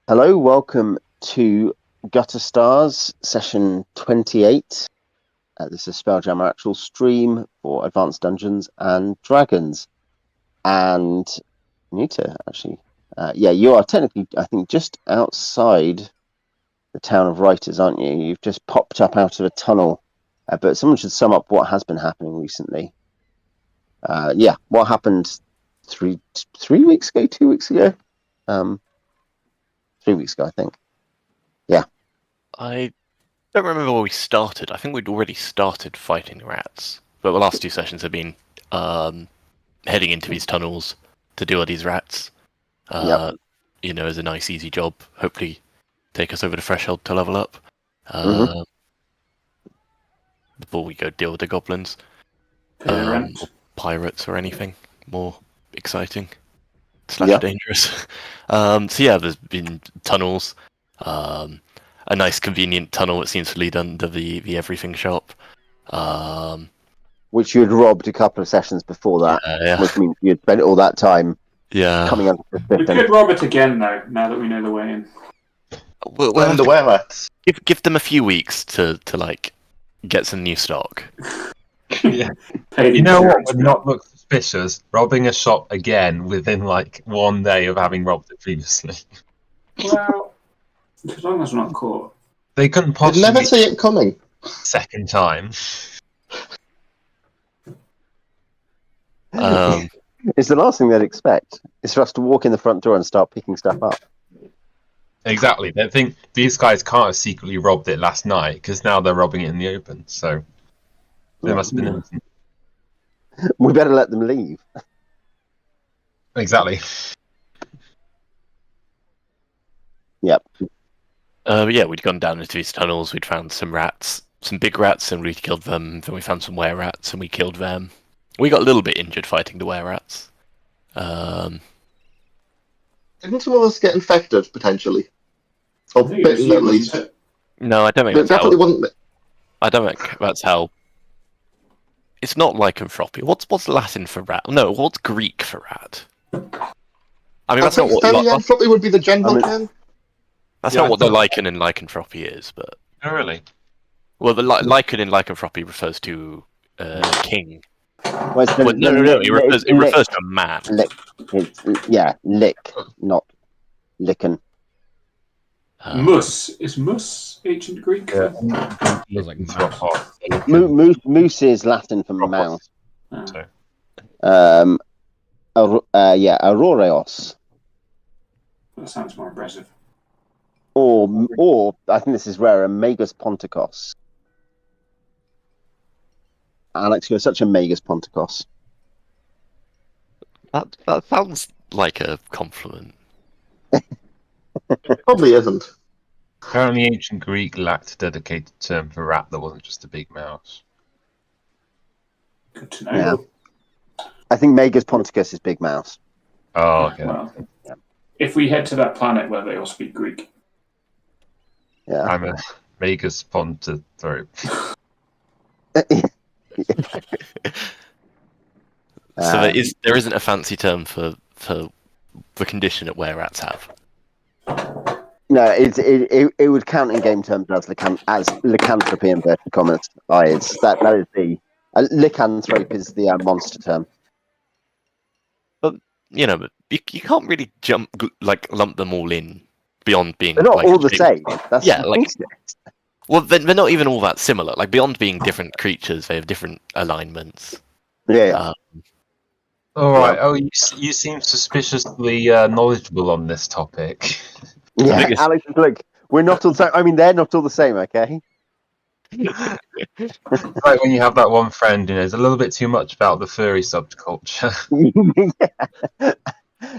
Hello, welcome to Gutter Stars, session 28. This is Spelljammer actual stream for Advanced Dungeons and Dragons. And Nita, actually, you are technically, I think, just outside the town of Writers, aren't you? You've just popped up out of a tunnel. But someone should sum up what has been happening recently. What happened 3 weeks ago, 2 weeks ago? 3 weeks ago, I think. Yeah. I don't remember where we started. I think we'd already started fighting the rats. But the last two sessions have been heading into these tunnels to deal with these rats. As a nice, easy job. Hopefully take us over the threshold to level up. Before we go deal with the goblins. Or pirates or anything more exciting. / dangerous. There's been tunnels. A nice convenient tunnel that seems to lead under the everything shop. Which you had robbed a couple of sessions before that. Which means you'd spent all that time coming under the system. We could rob it again, though, now that we know the way in. We'll the werewolves. Give them a few weeks to get some new stock. Yeah. You know what would not look suspicious? Robbing a shop again within 1 day of having robbed it previously. Well, as long as we're not caught. They couldn't possibly You'd never see it coming. Second time. It's the last thing they'd expect. It's for us to walk in the front door and start picking stuff up. Exactly. They think these guys can't have secretly robbed it last night because now they're robbing it in the open. So they must have been innocent. We better let them leave. Exactly. Yep. We'd gone down into these tunnels. We'd found some rats, some big rats, and we killed them. Then we found some were-rats, and we killed them. We got a little bit injured fighting the were-rats. Didn't some of us get infected, potentially? Or bitten, at least. No, I don't think But that's definitely how... wasn't... I don't think that's how... It's not lycanthropy. What's Latin for rat? No, what's Greek for rat? I mean, that's not what... Therianthropy would be the general term. That's not what the lichen in lycanthropy is, but... Oh, really? Well, the lichen in lycanthropy refers to king. Well, It refers to a man. Lick, not licken. Mus. Is mus ancient Greek? Moose is Latin for mouse. Auroreos. That sounds more impressive. Or I think this is rarer, Magus Ponticos. Alex, you're such a Magus Ponticos. That sounds like a compliment. It probably isn't. Apparently ancient Greek lacked a dedicated term for rat that wasn't just a big mouse. Good to know. Yeah. I think Magus Ponticus is big mouse. Oh, okay. Well, if we head to that planet where they all speak Greek. Yeah. I'm a Magus Ponta. Sorry. So there isn't a fancy term for the condition that were-rats have. No, it would count in game terms as lycanthropy in inverted commas. That is the lycanthrope is the monster term. But you can't really lump them all in beyond being. They're not all the same. Well, they're not even all that similar. Beyond being different creatures, they have different alignments. Yeah. All right. Oh, you seem suspiciously knowledgeable on this topic. Yeah, Alex, look, we're not all the same. I mean, they're not all the same, okay? Right when you have that one friend who knows a little bit too much about the furry subculture. Yeah.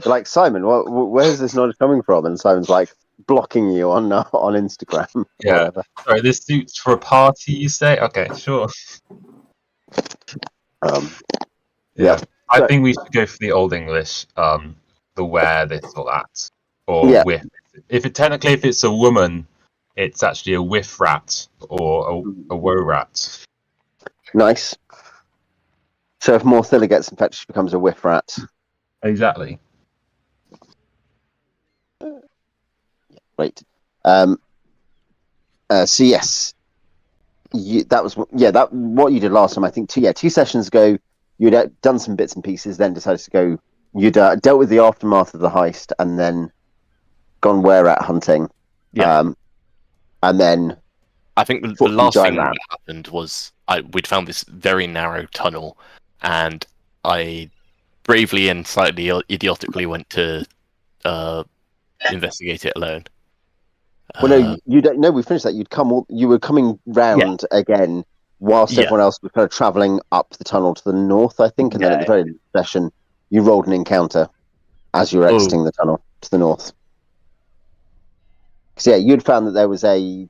Like, Simon, where's this knowledge coming from? And Simon's like blocking you on Instagram. Yeah. Sorry, this suits for a party, you say? Okay, sure. Yeah. I think we should go for the Old English, the where, this or that. Or with. If it's a woman, it's actually a whiff rat or a woe rat. Nice. So if Morthilla gets infected, she becomes a whiff rat. Exactly. Great. So yes, what you did last time. I think 2 sessions ago, you'd done some bits and pieces, then decided to go. You'd dealt with the aftermath of the heist, and then gone were-rat hunting. Yeah. And then I think the last thing that happened was we'd found this very narrow tunnel, and I bravely and slightly idiotically went to investigate it alone. Well, no, you don't. No, we finished that. You were coming round again, whilst everyone else was kind of travelling up the tunnel to the north, I think, and then at the very end of the session, you rolled an encounter as you were exiting the tunnel to the north. So you'd found that there was a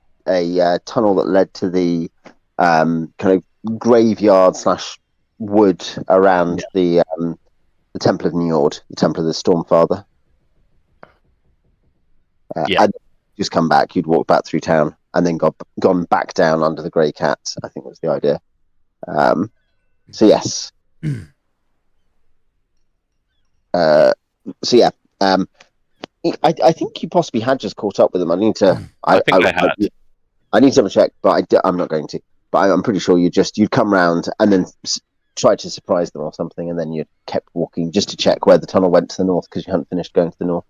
tunnel that led to the kind of graveyard / wood around the Temple of Njord, the Temple of the Stormfather. And just come back, you'd walk back through town, and then gone back down under the Grey Cat, I think was the idea. So yes. I think you possibly had just caught up with them. I need to. I think I had. I need to double check, but I'm not going to. But I'm pretty sure you'd come round and then try to surprise them or something, and then you kept walking just to check where the tunnel went to the north because you hadn't finished going to the north.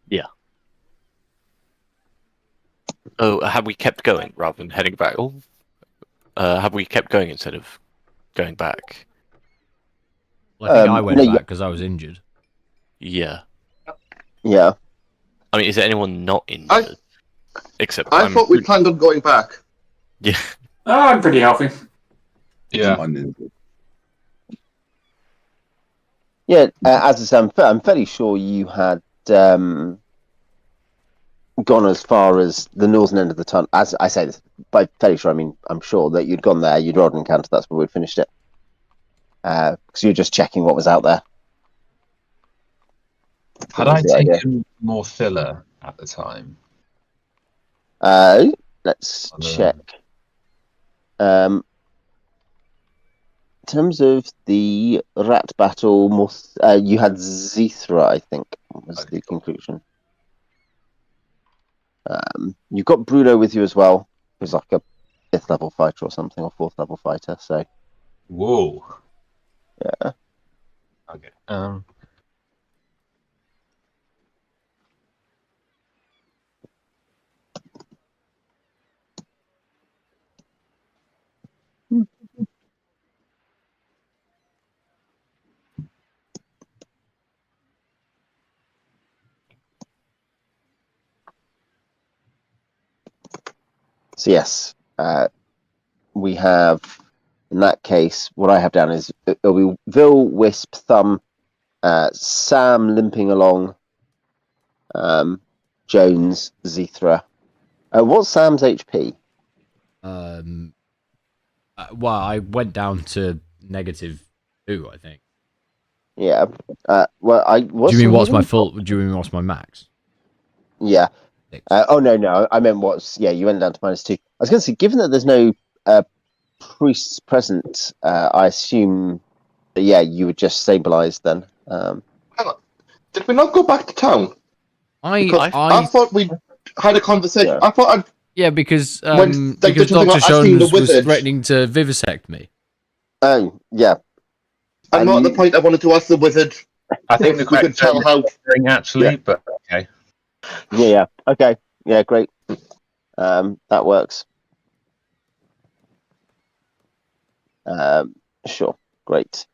Yeah. Oh, have we kept going rather than heading back? Oh, have we kept going instead of going back? Well, I think I went back because I was injured. Yeah. Yeah. I mean, is there anyone not injured? Except I thought we planned on going back. Yeah. Oh, I'm pretty healthy. Yeah. Yeah, as I said, I'm fairly sure you had gone as far as the northern end of the tunnel. As I say this, by fairly sure, I mean, I'm sure that you'd gone there, you'd rolled an encounter, that's where we'd finished it. Because you're just checking what was out there. Had I taken Morthilla at the time? Let's check. In terms of the rat battle, you had Xeethra, I think, was the conclusion. You've got Bruno with you as well, who's like a 5th level fighter or something, or 4th level fighter. So, whoa, yeah. Okay. So yes, we have, in that case, what I have down is it'll be Vil, Wisp, Thumb, Sam limping along, Jones, Xeethra. What's Sam's HP? Well, I went down to -2, I think. Yeah. Well, Do you mean what's my full? Do you mean what's my max? Yeah. No. I meant you went down to -2. I was going to say, given that there's no priests present, I assume that, you would just stabilize then. Hang on. Did we not go back to town? I thought we had a conversation. Yeah. I thought because Dr. Xchonez was threatening to vivisect me. Oh, yeah. I'm not at the point I wanted to ask the wizard. I think we could tell how. Actually, Yeah. but okay. Yeah. Okay. Yeah. Great. That works. Sure. Great.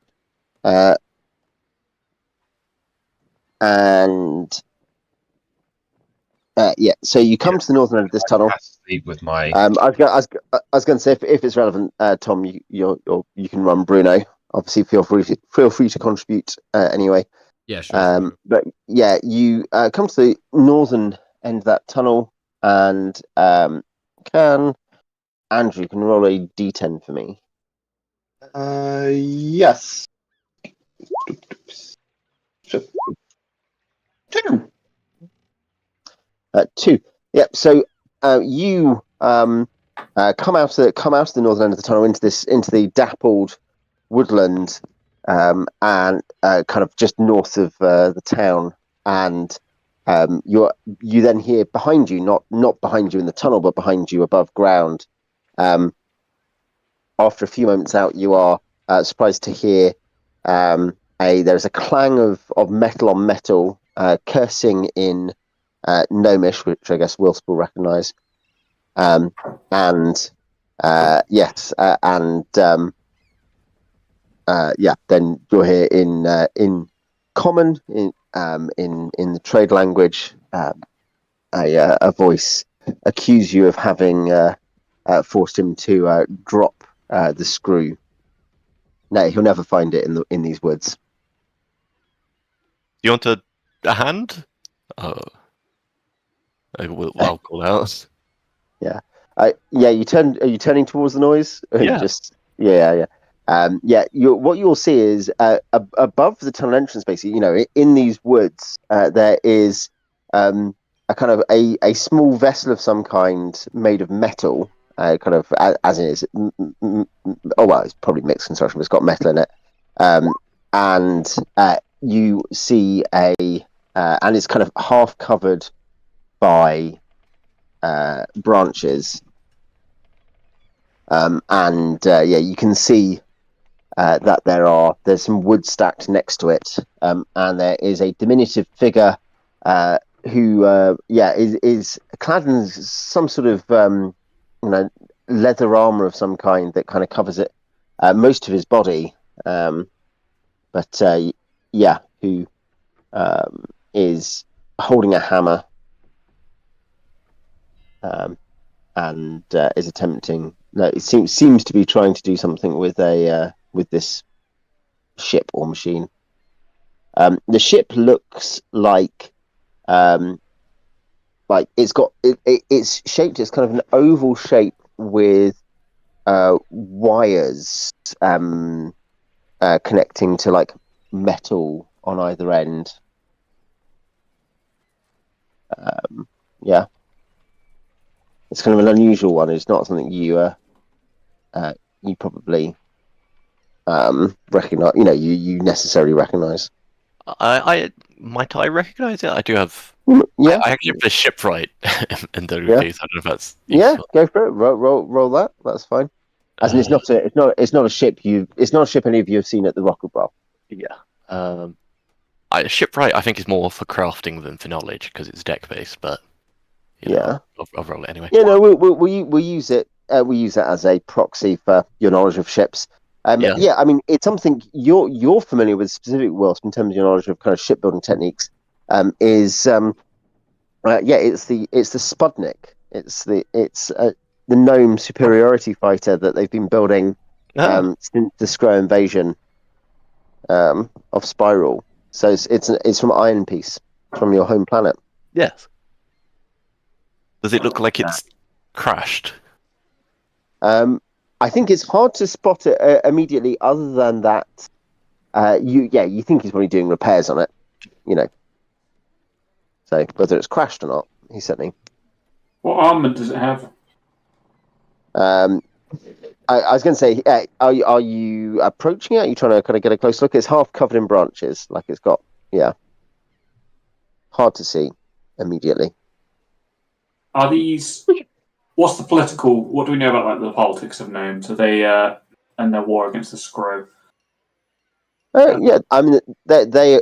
So you come to the northern end of this tunnel. With my... I was going to say, if it's relevant, Tom, you can run Bruno. Obviously, feel free to contribute anyway. Yeah, sure. But yeah, you come to the northern end of that tunnel, and Andrew can roll a d10 for me. Yes. 2. 2. Yep. So you come out of the northern end of the tunnel into the dappled woodland, and kind of just north of the town and you then hear behind you, not behind you in the tunnel, but behind you above ground. After a few moments out, you are surprised to hear there's a clang of metal on metal, cursing in Gnomish, which I guess Wilsp will recognise. Then you'll hear in common, in the trade language, a voice accuse you of having forced him to drop the screw. No, he'll never find it in these woods. You want a hand? Oh, I'll call out. Yeah. You turn. Are you turning towards the noise? Yeah. What you'll see is above the tunnel entrance, basically, in these woods, there is a kind of a small vessel of some kind made of metal, kind of as it is. It's probably mixed construction, but it's got metal in it. And you see and it's kind of half covered by branches. You can see that there's some wood stacked next to it, and there is a diminutive figure who is clad in some sort of leather armor of some kind that kind of covers it most of his body, who is holding a hammer and is attempting. No, it seems to be trying to do something with this ship or machine. The ship looks like it's shaped. It's kind of an oval shape with wires connecting to like metal on either end. It's kind of an unusual one. It's not something you probably recognize. You necessarily recognize. I might I recognize it? I do have. Yeah, I actually have the shipwright in the reviews. I don't know if that's useful. Yeah, go for it. Roll that. That's fine. As in, it's not a ship. It's not a ship any of you have seen at the Rocket Brawl. Yeah. Shipwright I think is more for crafting than for knowledge because it's deck based, but I'll roll it anyway. Yeah, no, we'll use it. We use that as a proxy for your knowledge of ships. I mean, it's something you're familiar with, specific Wilsp, in terms of your knowledge of kind of shipbuilding techniques. It's the Spudnik. It's the Gnome superiority fighter that they've been building since the Skrull invasion of Spiral. So it's from Iron Piece, from your home planet. Yes. Does it look like it's crashed? I think it's hard to spot it immediately. Other than that, you think he's probably doing repairs on it. So whether it's crashed or not, he's certainly. What armament does it have? I was going to say, are you approaching it? Are you trying to kind of get a close look? It's half covered in branches, like it's got, hard to see immediately. Are these? What do we know about like the politics of Gnomes? Are they and their war against the Skrull? I mean, they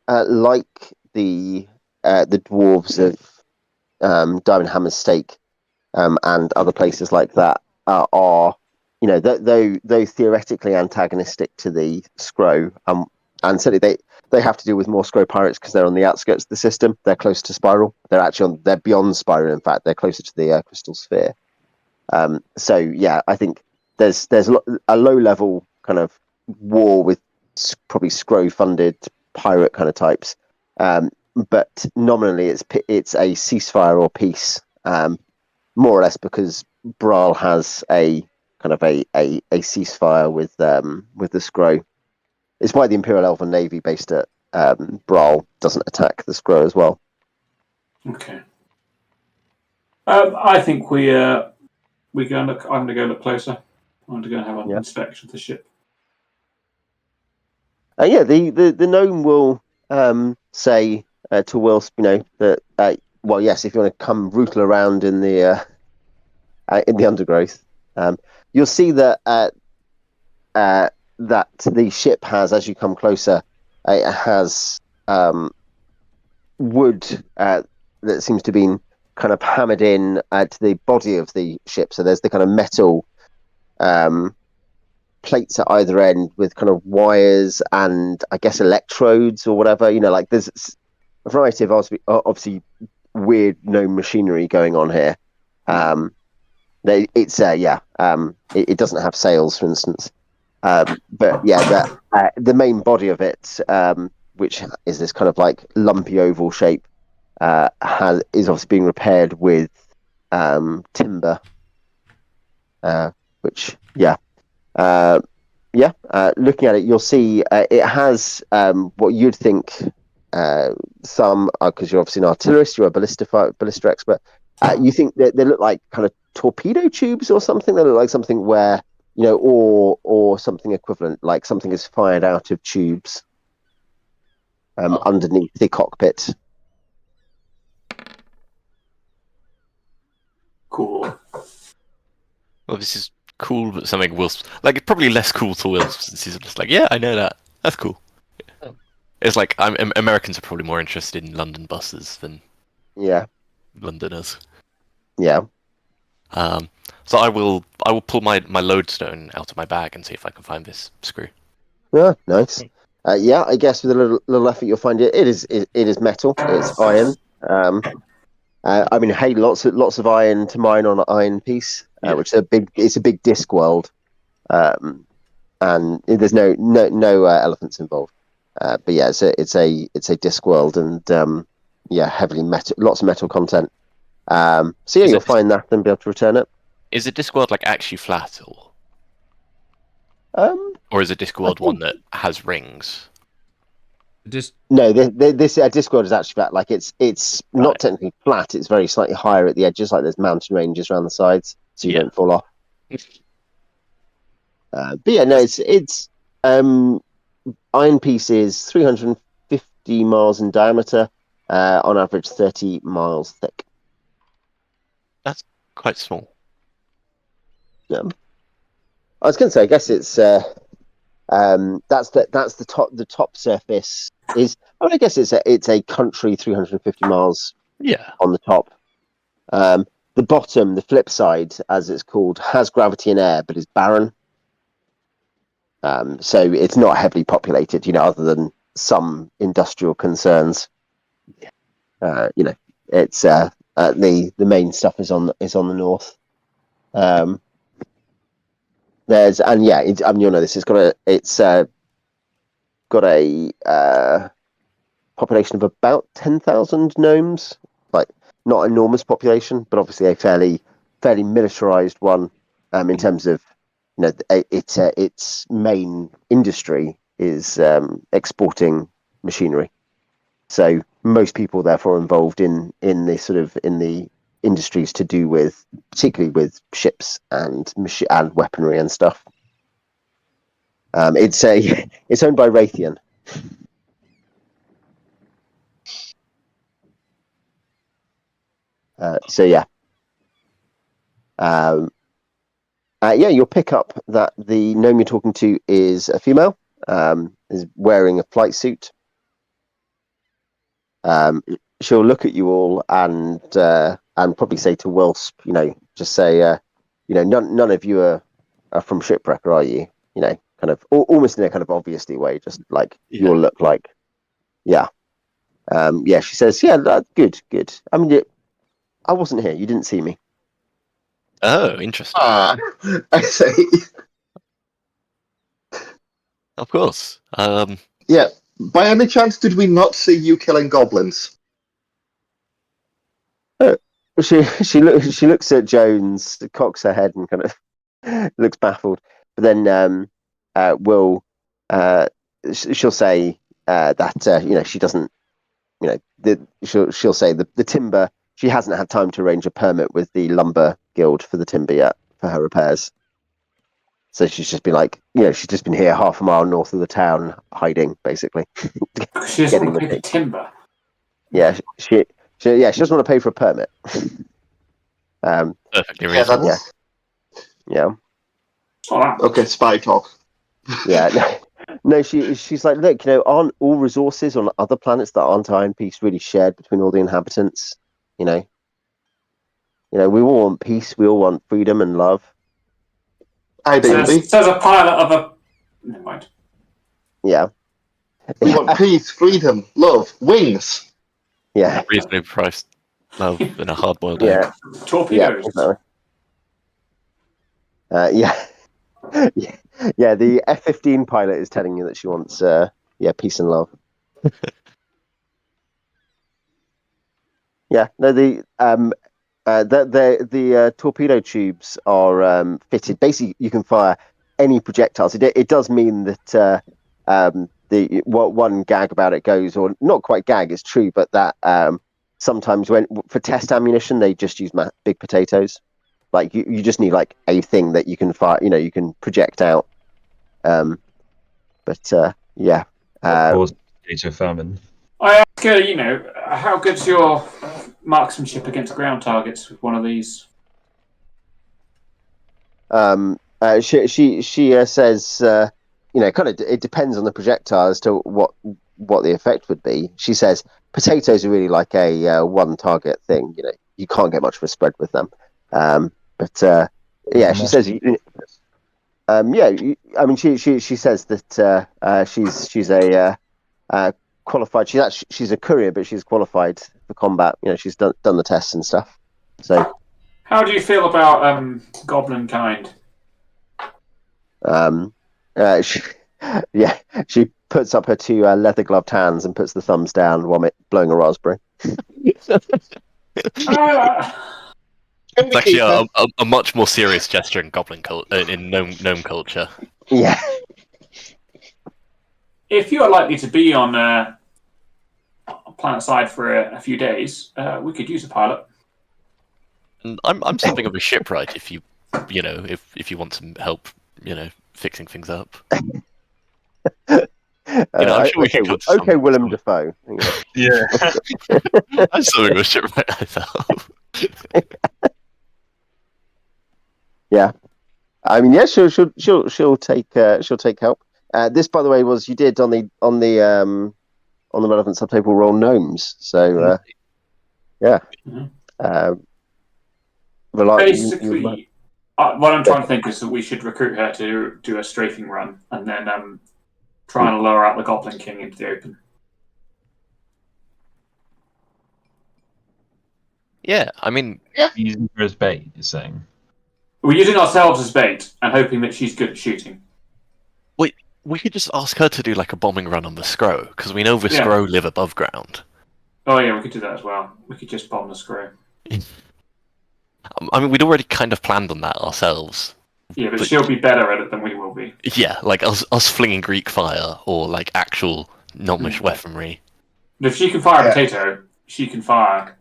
like the dwarves of Diamond Hammer's Stake and other places like that are though theoretically antagonistic to the Skrull, and certainly they have to deal with more Skrull pirates because they're on the outskirts of the system. They're close to Spiral. They're beyond Spiral. In fact, they're closer to the Crystal Sphere. I think there's a low level kind of war with probably Skrull funded pirate kind of types, but nominally it's a ceasefire or peace, more or less, because Brawl has a kind of a ceasefire with the Skrull. It's why the Imperial Elven Navy based at Brawl doesn't attack the Skrull as well. Okay. I think I'm going to go look closer. I'm going to go and have an inspection of the ship. The gnome will say to Wilsp, that well, yes, if you want to come rootle around in the undergrowth, you'll see that that the ship has, as you come closer, it has wood that seems to have been kind of hammered in to the body of the ship. So there's the kind of metal plates at either end with kind of wires and I guess electrodes or whatever. Like there's a variety of obviously weird gnome machinery going on here. It doesn't have sails, for instance. But yeah, the main body of it, which is this kind of like lumpy oval shape, is obviously being repaired with timber, which looking at it, you'll see it has what you'd think some, because you're obviously an artillerist, you're a ballista expert. You think that they look like kind of torpedo tubes or something. They look like something where or something equivalent, like something is fired out of tubes underneath the cockpit. Cool. Well, this is cool, but something Wilsp... Like, it's probably less cool to Wilsp, since he's just like, yeah, I know that. That's cool. Oh. It's like, Americans are probably more interested in London buses than Londoners. Yeah. So I will pull my lodestone out of my bag and see if I can find this screw. Yeah, nice. I guess with a little effort you'll find it. It is metal. It's iron. I mean, hey, lots of iron to mine on an iron piece, which is a big disc world, and there's no elephants involved. But yeah, it's a disc world, and heavily metal, lots of metal content. So yeah, you'll find that and be able to return it. Is a Discworld like actually flat, or is a Discworld one that has rings? No, this Discworld is actually flat. Like it's not technically flat. It's very slightly higher at the edges. Like there's mountain ranges around the sides, so you don't fall off. But yeah, no, it's iron piece is 350 miles in diameter, on average 30 miles thick. That's quite small. Yeah, I was going to say, I guess it's that's the top surface is. I mean, I guess it's a country 350 miles. Yeah. On the top, the bottom, the flip side, as it's called, has gravity and air, but is barren. So it's not heavily populated, other than some industrial concerns. It's the main stuff is on the north. There's you'll know this. It's got a population of about 10,000 gnomes. Like not enormous population, but obviously a fairly militarized one. In terms of its main industry is exporting machinery. So most people therefore involved in the industries to do with, particularly with ships and weaponry and stuff. It's owned by Raytheon. You'll pick up that the gnome you're talking to is a female, is wearing a flight suit. She'll look at you all and probably say to Wilsp, just say, none of you are from Shipwrecker, are you? Kind of almost in a kind of obviously way, just like you'll look like. Yeah. She says, good. I mean, I wasn't here. You didn't see me. Oh, interesting. I see. Of course. Yeah. By any chance, did we not see you killing goblins? She looks at Jones, cocks her head, and kind of looks baffled. But then she'll say that she doesn't, she'll say the timber. She hasn't had time to arrange a permit with the lumber guild for the timber yet for her repairs. So she's just been she's just been here half a mile north of the town, hiding basically. She doesn't want to pay the timber. Yeah, she doesn't want to pay for a permit. Perfectly reasonable. Yeah. Okay, spy talk. Yeah. No, she's like, look, aren't all resources on other planets that aren't Iron Peace really shared between all the inhabitants? We all want peace. We all want freedom and love. Ideally. Says a pilot of a. Never mind. Yeah. We want peace, freedom, love, wings. Yeah. Reasonably priced love in a hard-boiled Yeah. egg. Torpedoes. Yeah. Yeah. The F-15 pilot is telling you that she wants, peace and love. Yeah. No, the torpedo tubes are fitted. Basically, you can fire any projectiles. It does mean that one gag about it goes, or not quite gag, it's true, but that sometimes for test ammunition they just use big potatoes. Like you just need like a thing that you can fire, you can project out. Yeah. Potato famine. I ask her, how good's your marksmanship against ground targets with one of these? She says, kind of it depends on the projectile as to what the effect would be. She says potatoes are really like a one target thing. You can't get much of a spread with them. She says, she says that she's a qualified. She's a courier, but she's qualified for combat. She's done the tests and stuff. So, how do you feel about goblin kind? She puts up her two leather gloved hands and puts the thumbs down while blowing a raspberry. It's actually a much more serious gesture in goblin in gnome culture. Yeah. If you are likely to be on planet side for a few days, we could use a pilot. And I'm something of a shipwright if you want some help, fixing things up. I'm sure we can come to okay, Willem Dafoe. Yeah. I'm something of a shipwright myself. Yeah. I mean, yeah, she'll take help. This, by the way, was you did on the relevant subtable roll gnomes. So yeah. Basically, what I'm trying to think is that we should recruit her to do a strafing run and then try and lure out the Goblin King into the open. Yeah, I mean, using her as bait, you're saying. We're using ourselves as bait and hoping that she's good at shooting. Wait, we could just ask her to do like a bombing run on the Scrow, because we know the Scrow live above ground. Oh yeah, we could do that as well. We could just bomb the Scrow. I mean, we'd already kind of planned on that ourselves. Yeah, but she'll be better at it than we will be. Yeah, like us flinging Greek fire or like actual gnomish weaponry. But if she can fire a potato, she can fire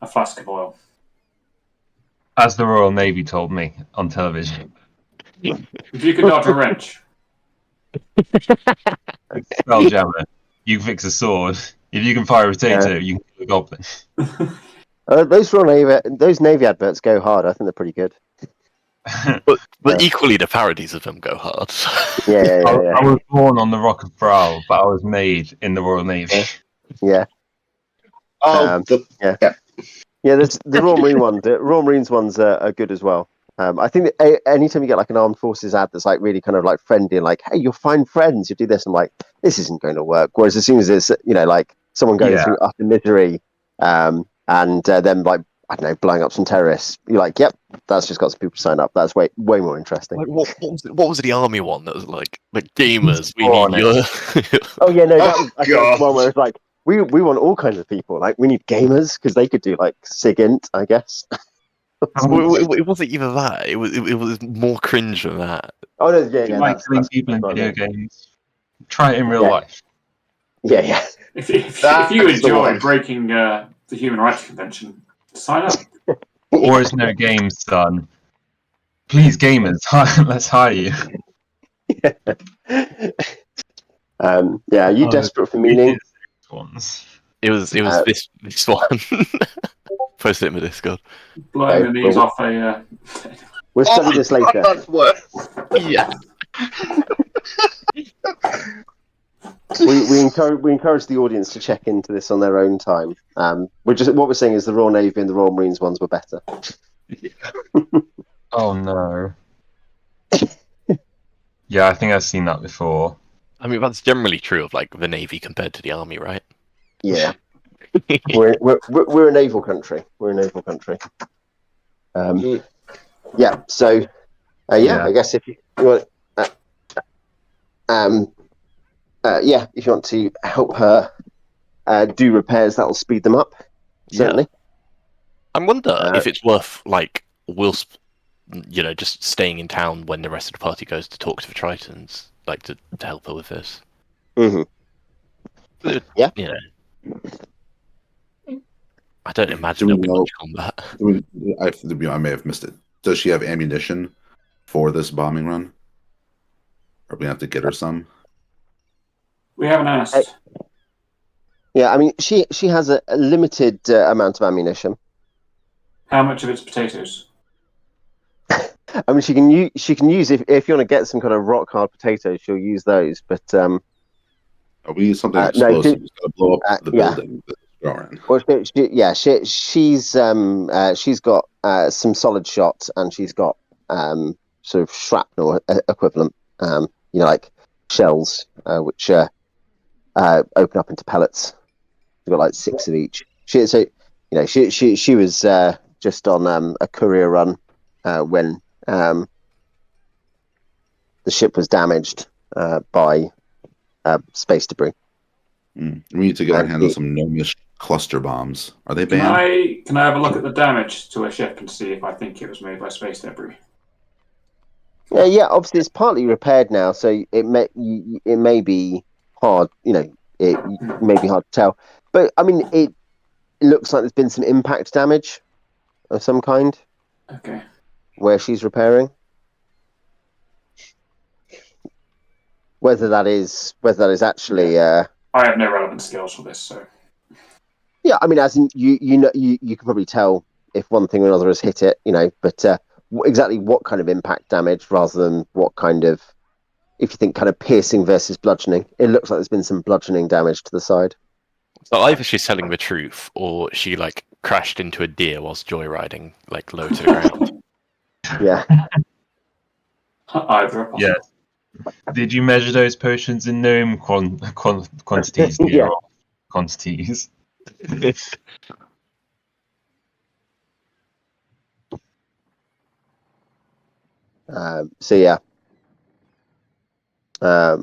a flask of oil. As the Royal Navy told me on television. If you can dodge a wrench. Spelljammer, you can fix a sword. If you can fire a potato, you can kill a goblin. Those Navy adverts go hard. I think they're pretty good. But equally, the parodies of them go hard. Yeah. I was born on the Rock of Bral, but I was made in the Royal Navy. Yeah. Yeah, there's the Royal Marine ones. The Royal Marines ones are good as well. I think that anytime you get like an armed forces ad that's like really kind of like friendly and like, hey, you'll find friends, you do this, I'm like, this isn't going to work. Whereas as soon as it's like someone going through utter misery, and then like I don't know, blowing up some terrorists, you're like, yep, that's just got some people to sign up. That's way more interesting. Like, what was the army one that was like gamers? We need your. Oh yeah, no, that was one where it's like. We want all kinds of people. Like we need gamers because they could do like SIGINT, I guess. It wasn't even that. It was more cringe than that. Oh no, yeah. Like killing people in video games. Try it in real life. Yeah. If you enjoy breaking the Human Rights Convention, sign up. Or it's no games, son. Please, gamers, let's hire you. Are you desperate for meaning? Ones. It was this one. Post it in the Discord. Blowing the knees off a. We'll study this later. That's worse. Yeah. We encourage the audience to check into this on their own time. What we're saying is the Royal Navy and the Royal Marines ones were better. Oh no. Yeah, I think I've seen that before. I mean, that's generally true of like the Navy compared to the Army, right? Yeah. we're a naval country. We're a naval country. Yeah. So, Yeah. I guess if you want, if you want to help her do repairs, that will speed them up. Certainly. I wonder if it's worth like Wilsp, just staying in town when the rest of the party goes to talk to the Tritons, like to help her with this. Mm-hmm. Yeah. I don't imagine there'll be much combat. I may have missed it. Does she have ammunition for this bombing run? Or we have to get her some? We haven't asked. Yeah, I mean, she has a limited amount of ammunition. How much of it's potatoes? I mean, she can use if you want to get some kind of rock hard potatoes, she'll use those. But we use something explosive to blow up the building. Well, she's got some solid shot, and she's got sort of shrapnel equivalent, like shells, which open up into pellets. She's got like 6 of each. She was just on a courier run when the ship was damaged by space debris. We need to get our hands on some gnomish cluster bombs. Are they banned? Can I have a look at the damage to a ship and see if I think it was made by space debris? Yeah. Obviously, it's partly repaired now, so it may be hard. It may be hard to tell. But I mean, it looks like there's been some impact damage of some kind. Okay. Where she's repairing. Whether that is actually. I have no relevant skills for this, so. Yeah, I mean, as in you can probably tell if one thing or another has hit it, but exactly what kind of impact damage, rather than what kind of, if you think kind of piercing versus bludgeoning, it looks like there's been some bludgeoning damage to the side. So either she's telling the truth, or she like crashed into a deer whilst joyriding, like low to the ground. Yeah. Either. Yeah. Did you measure those potions in gnome quantities? Yeah. Quantities. So yeah. What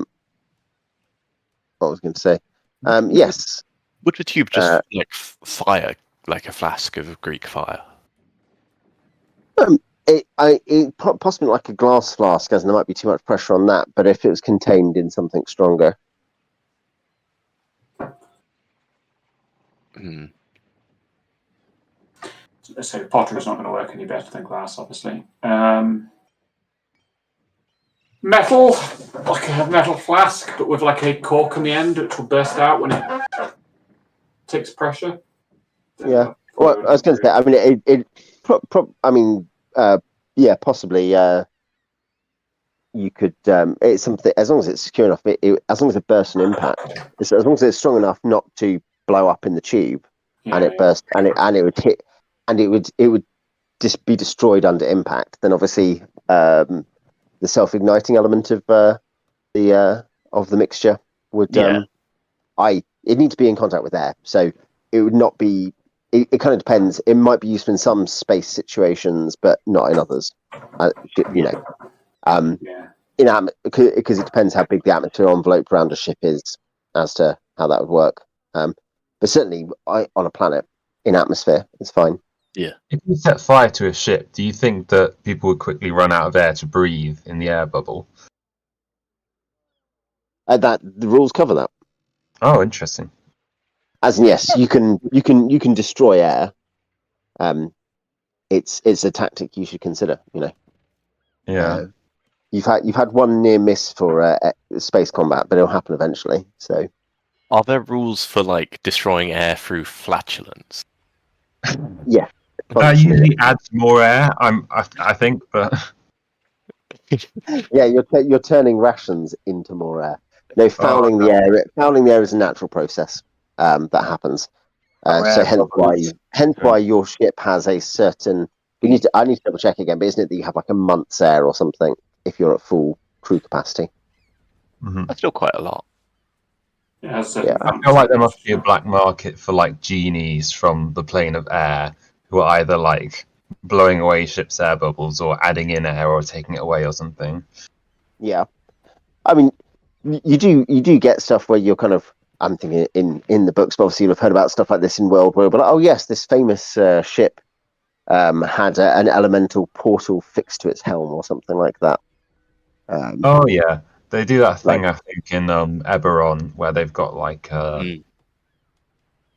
was I going to say? Yes. Would the tube just fire like a flask of Greek fire? Possibly like a glass flask, as there might be too much pressure on that. But if it was contained in something stronger. So pottery is not going to work any better than glass, obviously. Metal, like a metal flask, but with like a cork on the end, which will burst out when it takes pressure. Yeah. Well, I was going to say. I mean, possibly. You could. It's something as long as it's secure enough. As long as it bursts an impact, as long as it's strong enough not to blow up in the tube, and it burst, and it would hit, and it would just be destroyed under impact. Then obviously, the self-igniting element of the mixture would. It need to be in contact with air, so it would not be. It kind of depends. It might be useful in some space situations, but not in others. Because it depends how big the atmosphere envelope around a ship is as to how that would work. But certainly, on a planet in atmosphere, it's fine. Yeah. If you set fire to a ship, do you think that people would quickly run out of air to breathe in the air bubble? The rules cover that. Oh, interesting. As in, yes, you can destroy air. It's a tactic you should consider. Yeah. You've had one near miss for space combat, but it'll happen eventually. So. Are there rules for like destroying air through flatulence? Yeah. That usually adds more air. I think, but Yeah, you're turning rations into more air. No, fouling the air. Fouling the air is a natural process that happens. So hence why your ship has a certain. I need to double check again, but isn't it that you have like a month's air or something if you're at full crew capacity? That's still quite a lot. Yeah, I feel like there must be a black market for like genies from the plane of air who are either like blowing away ships' air bubbles or adding in air or taking it away or something. Yeah, I mean, you do get stuff where you're kind of. I'm thinking in the books, but obviously you'll have heard about stuff like this in World War. But oh yes, this famous ship had an elemental portal fixed to its helm or something like that. Oh yeah, they do that thing I think in Eberron where they've got like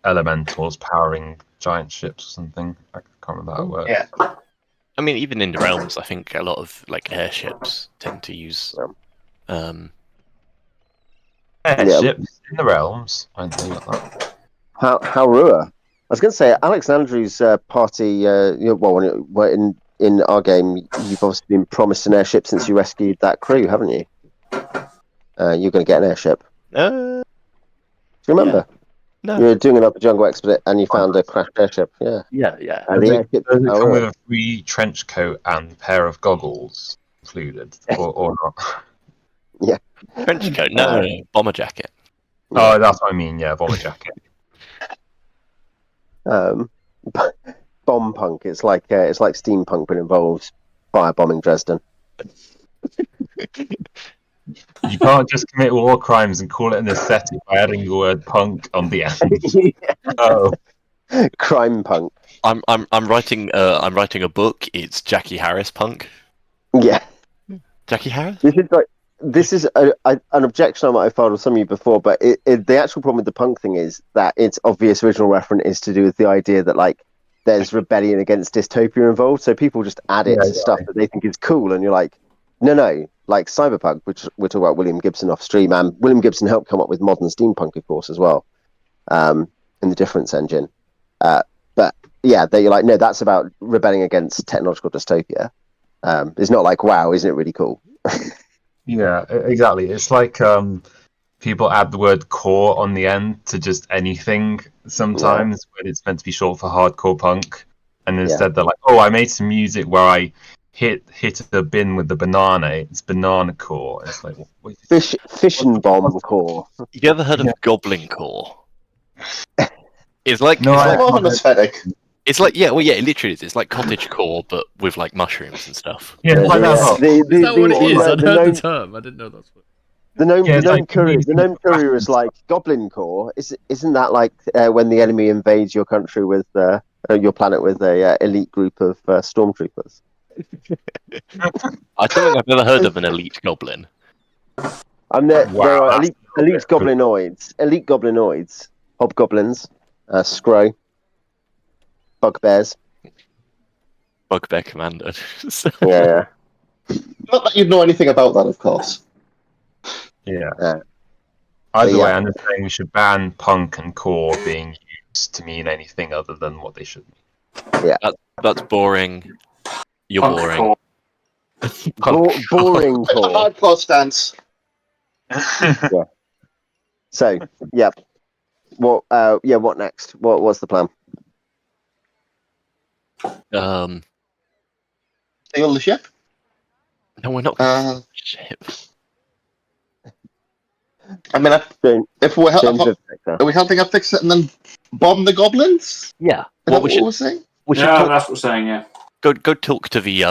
elementals powering giant ships or something. I can't remember how it works. Yeah. I mean, even in the realms, I think a lot of like airships tend to use. Airships in the realms. I didn't know that. How Rua? I was going to say Alex and Andrew's party. In our game, you've obviously been promised an airship since you rescued that crew, haven't you? You're going to get an airship. Do you remember? Yeah. No. You were doing another jungle expedite and you found a crashed airship. Yeah. Yeah. And Does it come with a free trench coat and pair of goggles included, or not? Yeah. Trench coat? No, bomber jacket. Oh, that's what I mean. Yeah, bomber jacket. Bomb punk. It's like steampunk, but involves firebombing Dresden. You can't just commit war crimes and call it an aesthetic by adding the word punk on the end. Oh, crime punk. I'm writing a book. It's Jackie Harris punk. Yeah. Jackie Harris. This is an objection I might have filed with some of you before, but the actual problem with the punk thing is that its obvious original reference is to do with the idea that like there's rebellion against dystopia involved, so people just add it to stuff that they think is cool, and you're like, no, like cyberpunk, which we're talking about William Gibson off stream, and William Gibson helped come up with modern steampunk, of course, as well, in the Difference engine. But yeah, you're like, no, that's about rebelling against technological dystopia. It's not like, wow, isn't it really cool? yeah, exactly. It's like people add the word core on the end to just anything sometimes when it's meant to be short for hardcore punk, and instead they're like, oh, I made some music where I hit the bin with the banana. It's banana core. It's like fish and bomb core. You ever heard of goblin core? It's like aesthetic. It's like it literally is. It's like cottage core, but with like mushrooms and stuff. Yeah, like that. Is that what it is? I'd heard the term. I didn't know that's what. The gnome courier is like goblin core. Isn't that like when the enemy invades your country with your planet with a elite group of stormtroopers? I don't think I've ever heard of an elite goblin. There are elite goblinoids, hobgoblins, scrow, bugbears. Bugbear commander. Yeah. Not that you'd know anything about that, of course. Yeah. Either way, I'm just saying we should ban punk and core being used to mean anything other than what they should mean. Yeah. That's boring. You're Punk boring. Boring core. Hardcore stance. Yeah. So, yeah. What next? What's the plan? Stay on the ship? No, we're not. Ship. I mean, if we're are we helping her fix it and then bomb the goblins? Yeah. What we're saying? That's what we're saying. Yeah. Go talk to the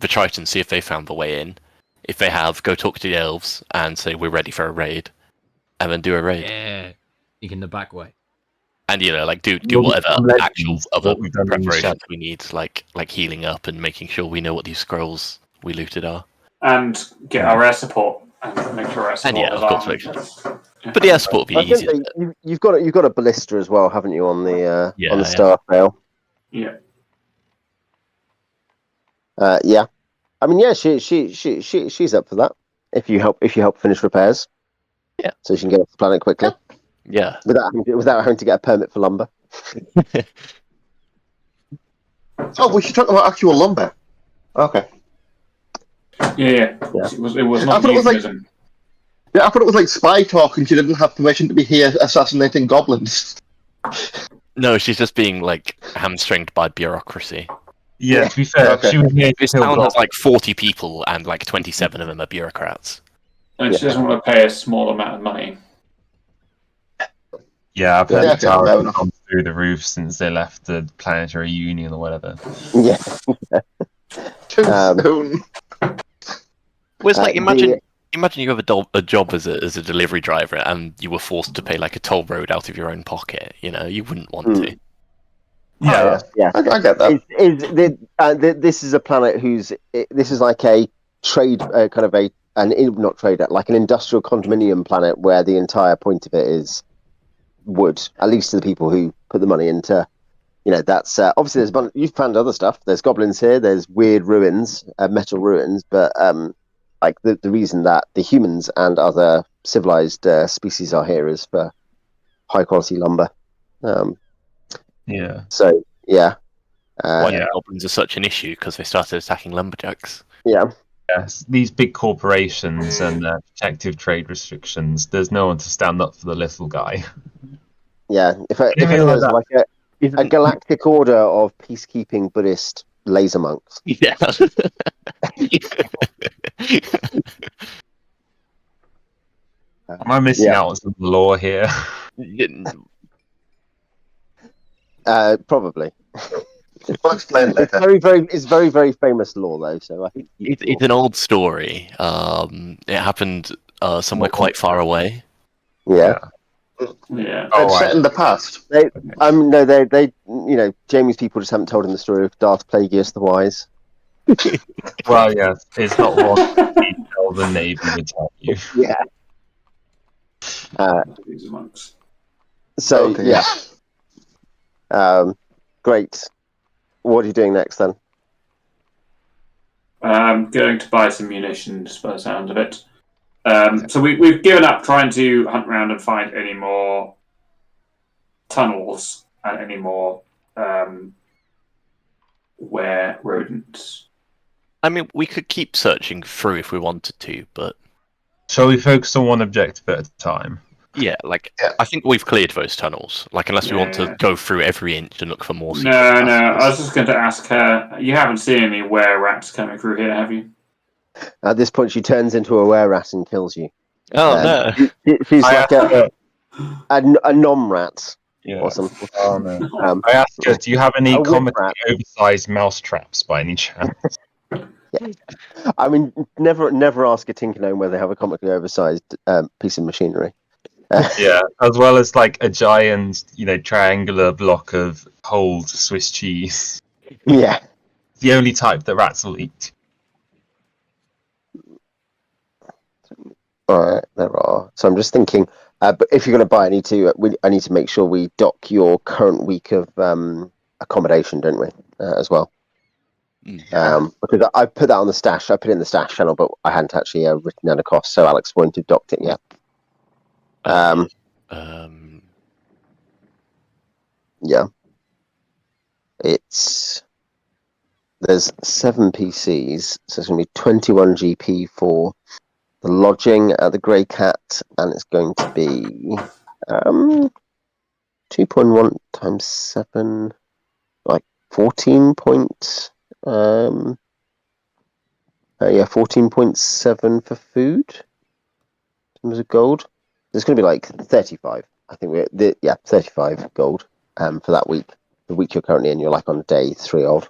Tritons, see if they found the way in. If they have, go talk to the elves and say we're ready for a raid, and then do a raid. Yeah, you can the back way. And do whatever actual other preparations we need, like healing up and making sure we know what these scrolls we looted are, and get our air support and make sure our support. And of course, but the air support would be easy. You've got a ballista as well, haven't you, on the star rail? Yeah. Yeah. I mean, yeah, she's up for that. If you help finish repairs, yeah, so she can get off the planet quickly. Yeah. Yeah. Without having to get a permit for lumber. Oh, we should talk about actual lumber. Okay. Yeah. Yeah. It was not I thought it was like- euphemism. Yeah, I thought it was like spy talk, and she didn't have permission to be here assassinating goblins. No, she's just being like hamstringed by bureaucracy. Yeah, to be fair, Okay. she was here to This kill town has goblins. like 40 people, and like 27 of them are bureaucrats. And she doesn't want to pay a small amount of money. Yeah, I've heard Yeah, the tower fair has enough. gone through the roof since they left the planetary union or whatever. Yeah. Too Um, soon. Well, it's like the- imagine you have a job as a delivery driver, and you were forced to pay like a toll road out of your own pocket. You know, you wouldn't want to. Yeah, Yeah. I get that. This is a planet this is like a trade kind of not trader, like an industrial condominium planet where the entire point of it is wood, at least to the people who put the money into. That's obviously you've found other stuff. There's goblins here. There's weird ruins, metal ruins, but like the reason that the humans and other civilized species are here is for high quality lumber. yeah. So yeah, Why Yeah. goblins are such an issue? Because they started attacking lumberjacks. yeah. Yes, these big corporations and protective trade restrictions, there's no one to stand up for the little guy. Yeah, if Anything only like there's like a galactic order of peacekeeping Buddhist laser monks. Yeah. Am I missing out on some lore here? Probably. We'll explain It's later. very, very famous lore though. So I think It's an old story. It happened somewhere quite far away. yeah. Yeah. Oh, It's set right. in the past. No, they Jamie's people just haven't told him the story of Darth Plagueis the Wise. Well, yes, it's not what detail the Navy would tell you. Yeah. These are monks. So Okay. yeah. Great. What are you doing next then? I'm going to buy some munitions by the sound of it. So we've given up trying to hunt around and find any more tunnels and any more were rodents. I mean, we could keep searching through if we wanted to, but Shall we focus on one objective at a time? yeah, Yeah. I think we've cleared those tunnels. Like, unless we want to Yeah. go through every inch and look for more. secret No. I passages. was just going to ask her. You haven't seen any were rats coming through here, have you? At this point, she turns into a were-rat and kills you. Oh no! She's I like asked a nom-rat Yeah. or something. Oh, no. I asked her, do you have any A whip comically rat. oversized mouse traps by any chance? I mean, never ask a tinker gnome whether they have a comically oversized piece of machinery. Yeah, as well as like a giant, triangular block of whole Swiss cheese. Yeah. The only type that rats will eat. All right, there are. So I'm just thinking, but if you're going to buy, I need to make sure we dock your current week of accommodation, don't we, as well? Because I put that on the stash. I put it in the stash channel, but I hadn't actually written down a cost, so Alex won't have docked it yet. Yeah. There's 7 PCs, so it's going to be 21 GP for the lodging at the Grey Cat, and it's going to be 2.1 times 7, like 14 point. 14.7 for food. In terms of gold, there's going to be like 35. I think 35 gold for that week. The week you're currently in, you're like on day 3 of.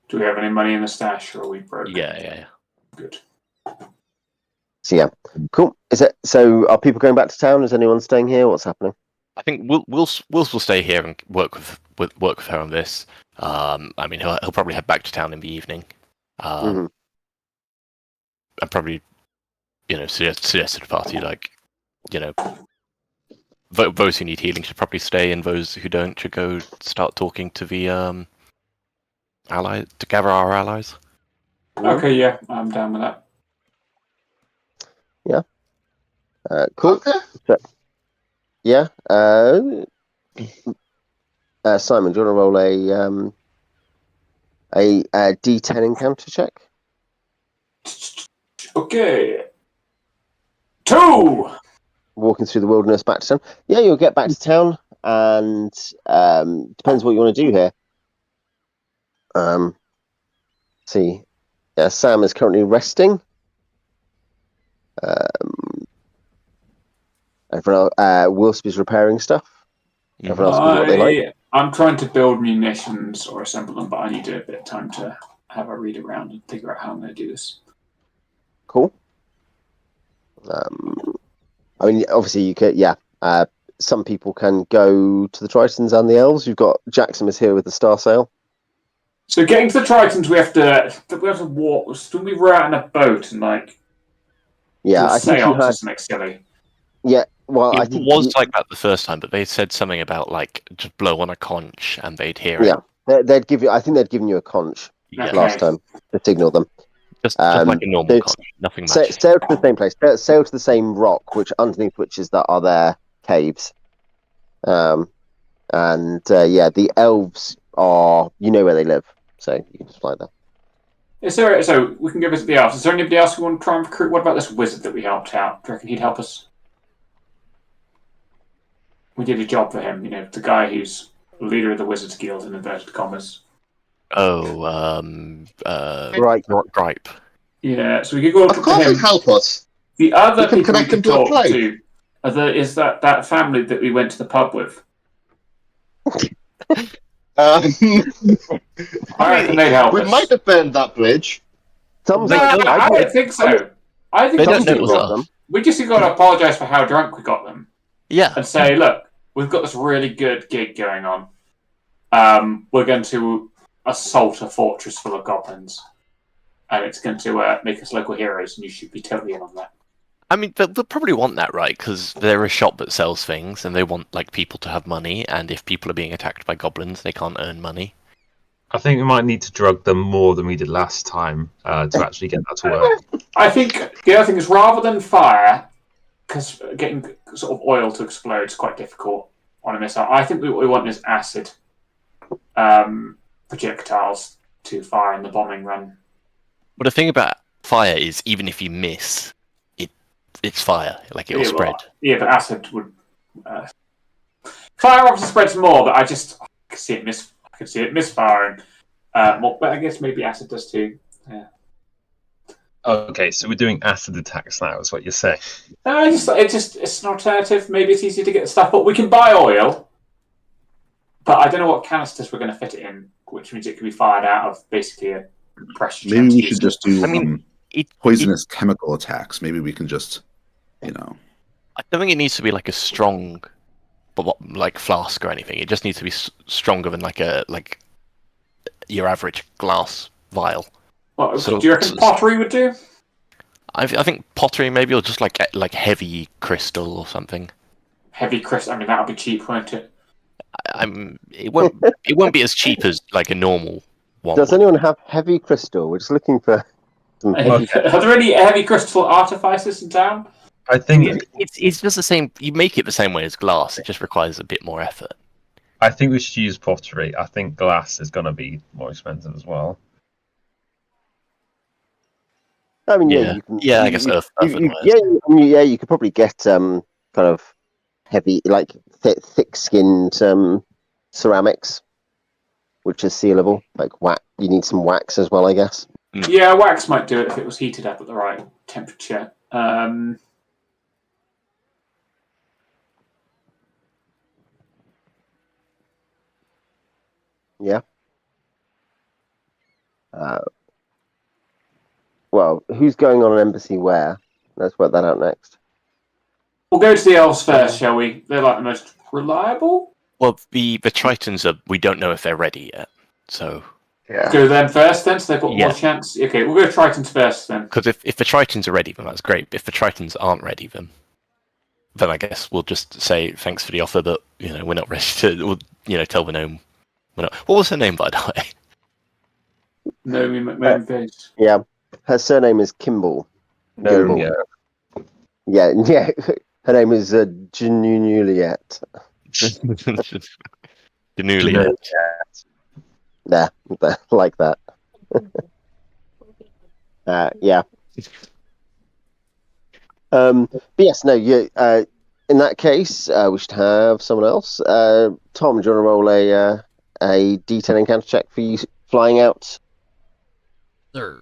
Do we have any money in the stash, or are we broke? Yeah. Good. So yeah, cool. Is it so? Are people going back to town? Is anyone staying here? What's happening? I think Wilsp will stay here and work with her on this. I mean, he'll probably head back to town in the evening. And probably, suggest to the party, like, those who need healing should probably stay, and those who don't should go start talking to the allies, to gather our allies. Okay, yeah, I'm down with that. Cool. Okay. So, Yeah. Simon, do you want to roll a D10 encounter check? Okay. 2! Walking through the wilderness back to town. Yeah, you'll get back to town, and depends what you want to do here. See, yeah, Sam is currently resting. Everyone, Wilsp is repairing stuff. Everyone else can do what they like. I'm trying to build munitions or assemble them, but I need a bit of time to have a read around and figure out how I'm going to do this. Cool. I mean, obviously, you could, yeah. Some people can go to the Tritons and the Elves. You've got Jackson is here with the Star Sail. So getting to the Tritons, we have to walk. Don't we row out in a boat and Yeah, I think you had something silly. Yeah, well, It I think was like that the first time, but they said something about just blow on a conch and they'd hear it. Yeah, they'd give you. I think they'd given you a conch last time to signal them. Just like a normal conch, nothing magic. Sail to the same place. Sail to the same rock, underneath which are their caves. Yeah, the elves are. You know where they live, so you can just fly there. So we can go visit the elves. Is there anybody else we want to try and recruit? What about this wizard that we helped out? Do you reckon he'd help us? We did a job for him, the guy who's leader of the Wizards Guild in inverted commas. Gripe. Yeah, so we could go. Of course, he'd help us. The other people we connect could him to a talk plane. to is that family that we went to the pub with. I reckon they'd help we us. might have burned that bridge. I don't think so. I think we just got to apologise for how drunk we got them. Yeah. And say, look, we've got this really good gig going on. We're going to assault a fortress full of goblins. And it's going to make us local heroes, and you should be totally in on that. I mean, they'll probably want that, right? Because they're a shop that sells things, and they want people to have money. And if people are being attacked by goblins, they can't earn money. I think we might need to drug them more than we did last time to actually get that to work. I think the other thing is, rather than fire, because getting sort of oil to explode is quite difficult on a missile, I think what we want is acid projectiles to fire in the bombing run. But the thing about fire is, even if you miss, it's fire. It will spread. Yeah, but acid would. Fire obviously spreads more, but I can see it misfiring. But I guess maybe acid does too. Yeah. Okay, so we're doing acid attacks now, is what you're saying. No, it's an alternative. Maybe it's easier to get stuff, but we can buy oil. But I don't know what canisters we're going to fit it in, which means it can be fired out of basically a pressure. Maybe we should just do poisonous chemical attacks. Maybe we can just, I don't think it needs to be a strong, flask or anything. It just needs to be stronger than your average glass vial. What, do you reckon pottery would do? I think pottery maybe, or just like heavy crystal or something. Heavy crystal. I mean, that'll be cheap, won't it? It won't be as cheap as a normal one. Does anyone have heavy crystal? We're just looking for some heavy... Are there any heavy crystal artificers in town? I think it's just the same. You make it the same way as glass. It just requires a bit more effort. I think we should use pottery. I think glass is going to be more expensive as well. I mean, yeah, you can. Yeah, I guess earth. You could probably get kind of heavy, thick-skinned ceramics, which is sealable. Wax. You need some wax as well, I guess. Yeah, wax might do it if it was heated up at the right temperature. Yeah. Well, who's going on an embassy where? Let's work that out next. We'll go to the elves first, shall we? They're the most reliable. Well, the Tritons we don't know if they're ready yet, so... Yeah. Go them first then, so they've got more chance. Okay, we'll go Tritons first then. Because if the Tritons are ready, then that's great. If the Tritons aren't ready, then I guess we'll just say thanks for the offer, but we're not ready to. Tell the gnome. What was her name, by the way? Naomi McMahon. Yeah, her surname is Kimball. No, yeah. Her name is Juliet. Juliet. There, like that. Yeah. But yes, no. You. In that case, we should have someone else. Tom, do you want to roll a D10 encounter check for you flying out? Sir.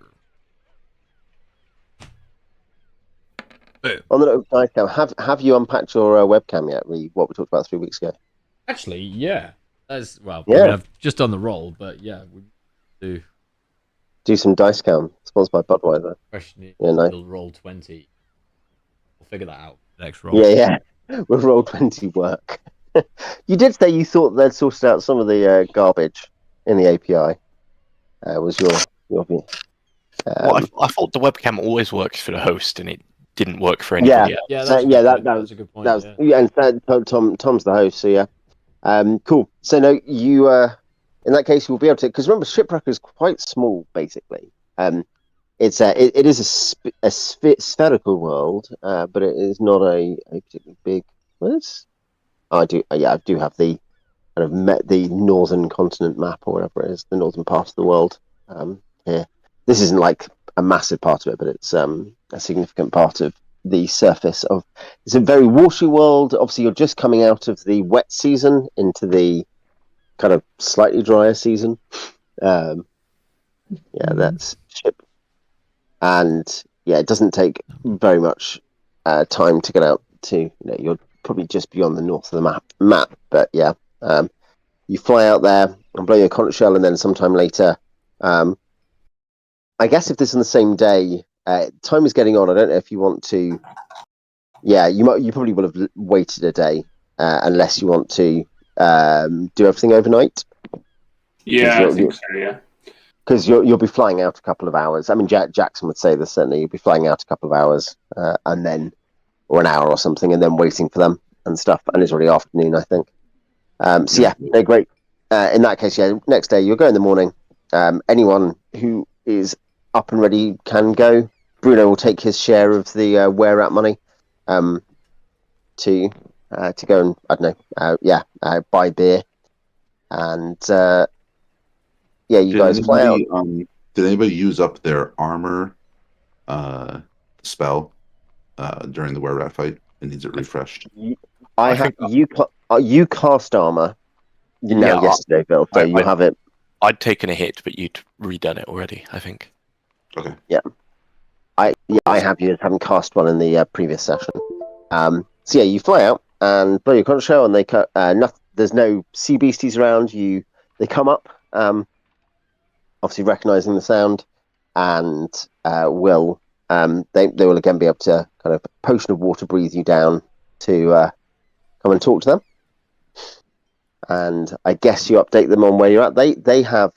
On the note of dice cam, have you unpacked your webcam yet? What we talked about 3 weeks ago. Actually, yeah. That's I Yeah. mean, I've just done the roll, but yeah, we do some dice cam. Sponsored by Budweiser. question it. Yeah, no. We'll roll 20. We'll figure that out next roll. Yeah. We'll roll 20 work. You did say you thought they'd sorted out some of the garbage in the API. Was your view? Well, I thought the webcam always works for the host, and it didn't work for anybody else. Yeah, that's a good point. That was, and Tom's the host, so yeah. Cool. So no, you in that case you'll be able to, because remember, Shipwrecker is quite small, basically. It is a spherical world, but it is not a particularly big. I do have the kind of the northern continent map or whatever it is, the northern part of the world. Here, this isn't like a massive part of it, but it's a significant part of the surface of. It's a very watery world. Obviously, you're just coming out of the wet season into the kind of slightly drier season. That's ship. And yeah, it doesn't take very much time to get out to. You're probably just beyond the north of the map. But yeah, you fly out there and blow your conch shell, and then sometime later. I guess if this is on the same day, time is getting on. I don't know if you want to. Yeah, you probably would have waited a day, unless you want to do everything overnight. Yeah, I think so. Yeah. Because you'll be flying out a couple of hours. I mean, Jackson would say this certainly. You'll be flying out a couple of hours, and then, or an hour or something, and then waiting for them and stuff. And it's already afternoon, I think. So yeah, no, great. In that case, yeah, next day you'll go in the morning. Anyone who is up and ready can go. Bruno will take his share of the wear-out money to go and I don't know, buy beer, and you guys fly out. Did anybody use up their armor spell during the were-rat fight? It needs it refreshed. You cast armor. Yesterday, Bill. So you have it. I'd taken a hit, but you'd redone it already, I think. Okay. Yeah. I have you having cast one in the previous session. So yeah, you fly out and blow your conch shell, and they cut. There's no sea beasties around you. They come up, obviously recognizing the sound, and will they will again be able to kind of potion of water breathe you down to come and talk to them. And I guess you update them on where you're at. They have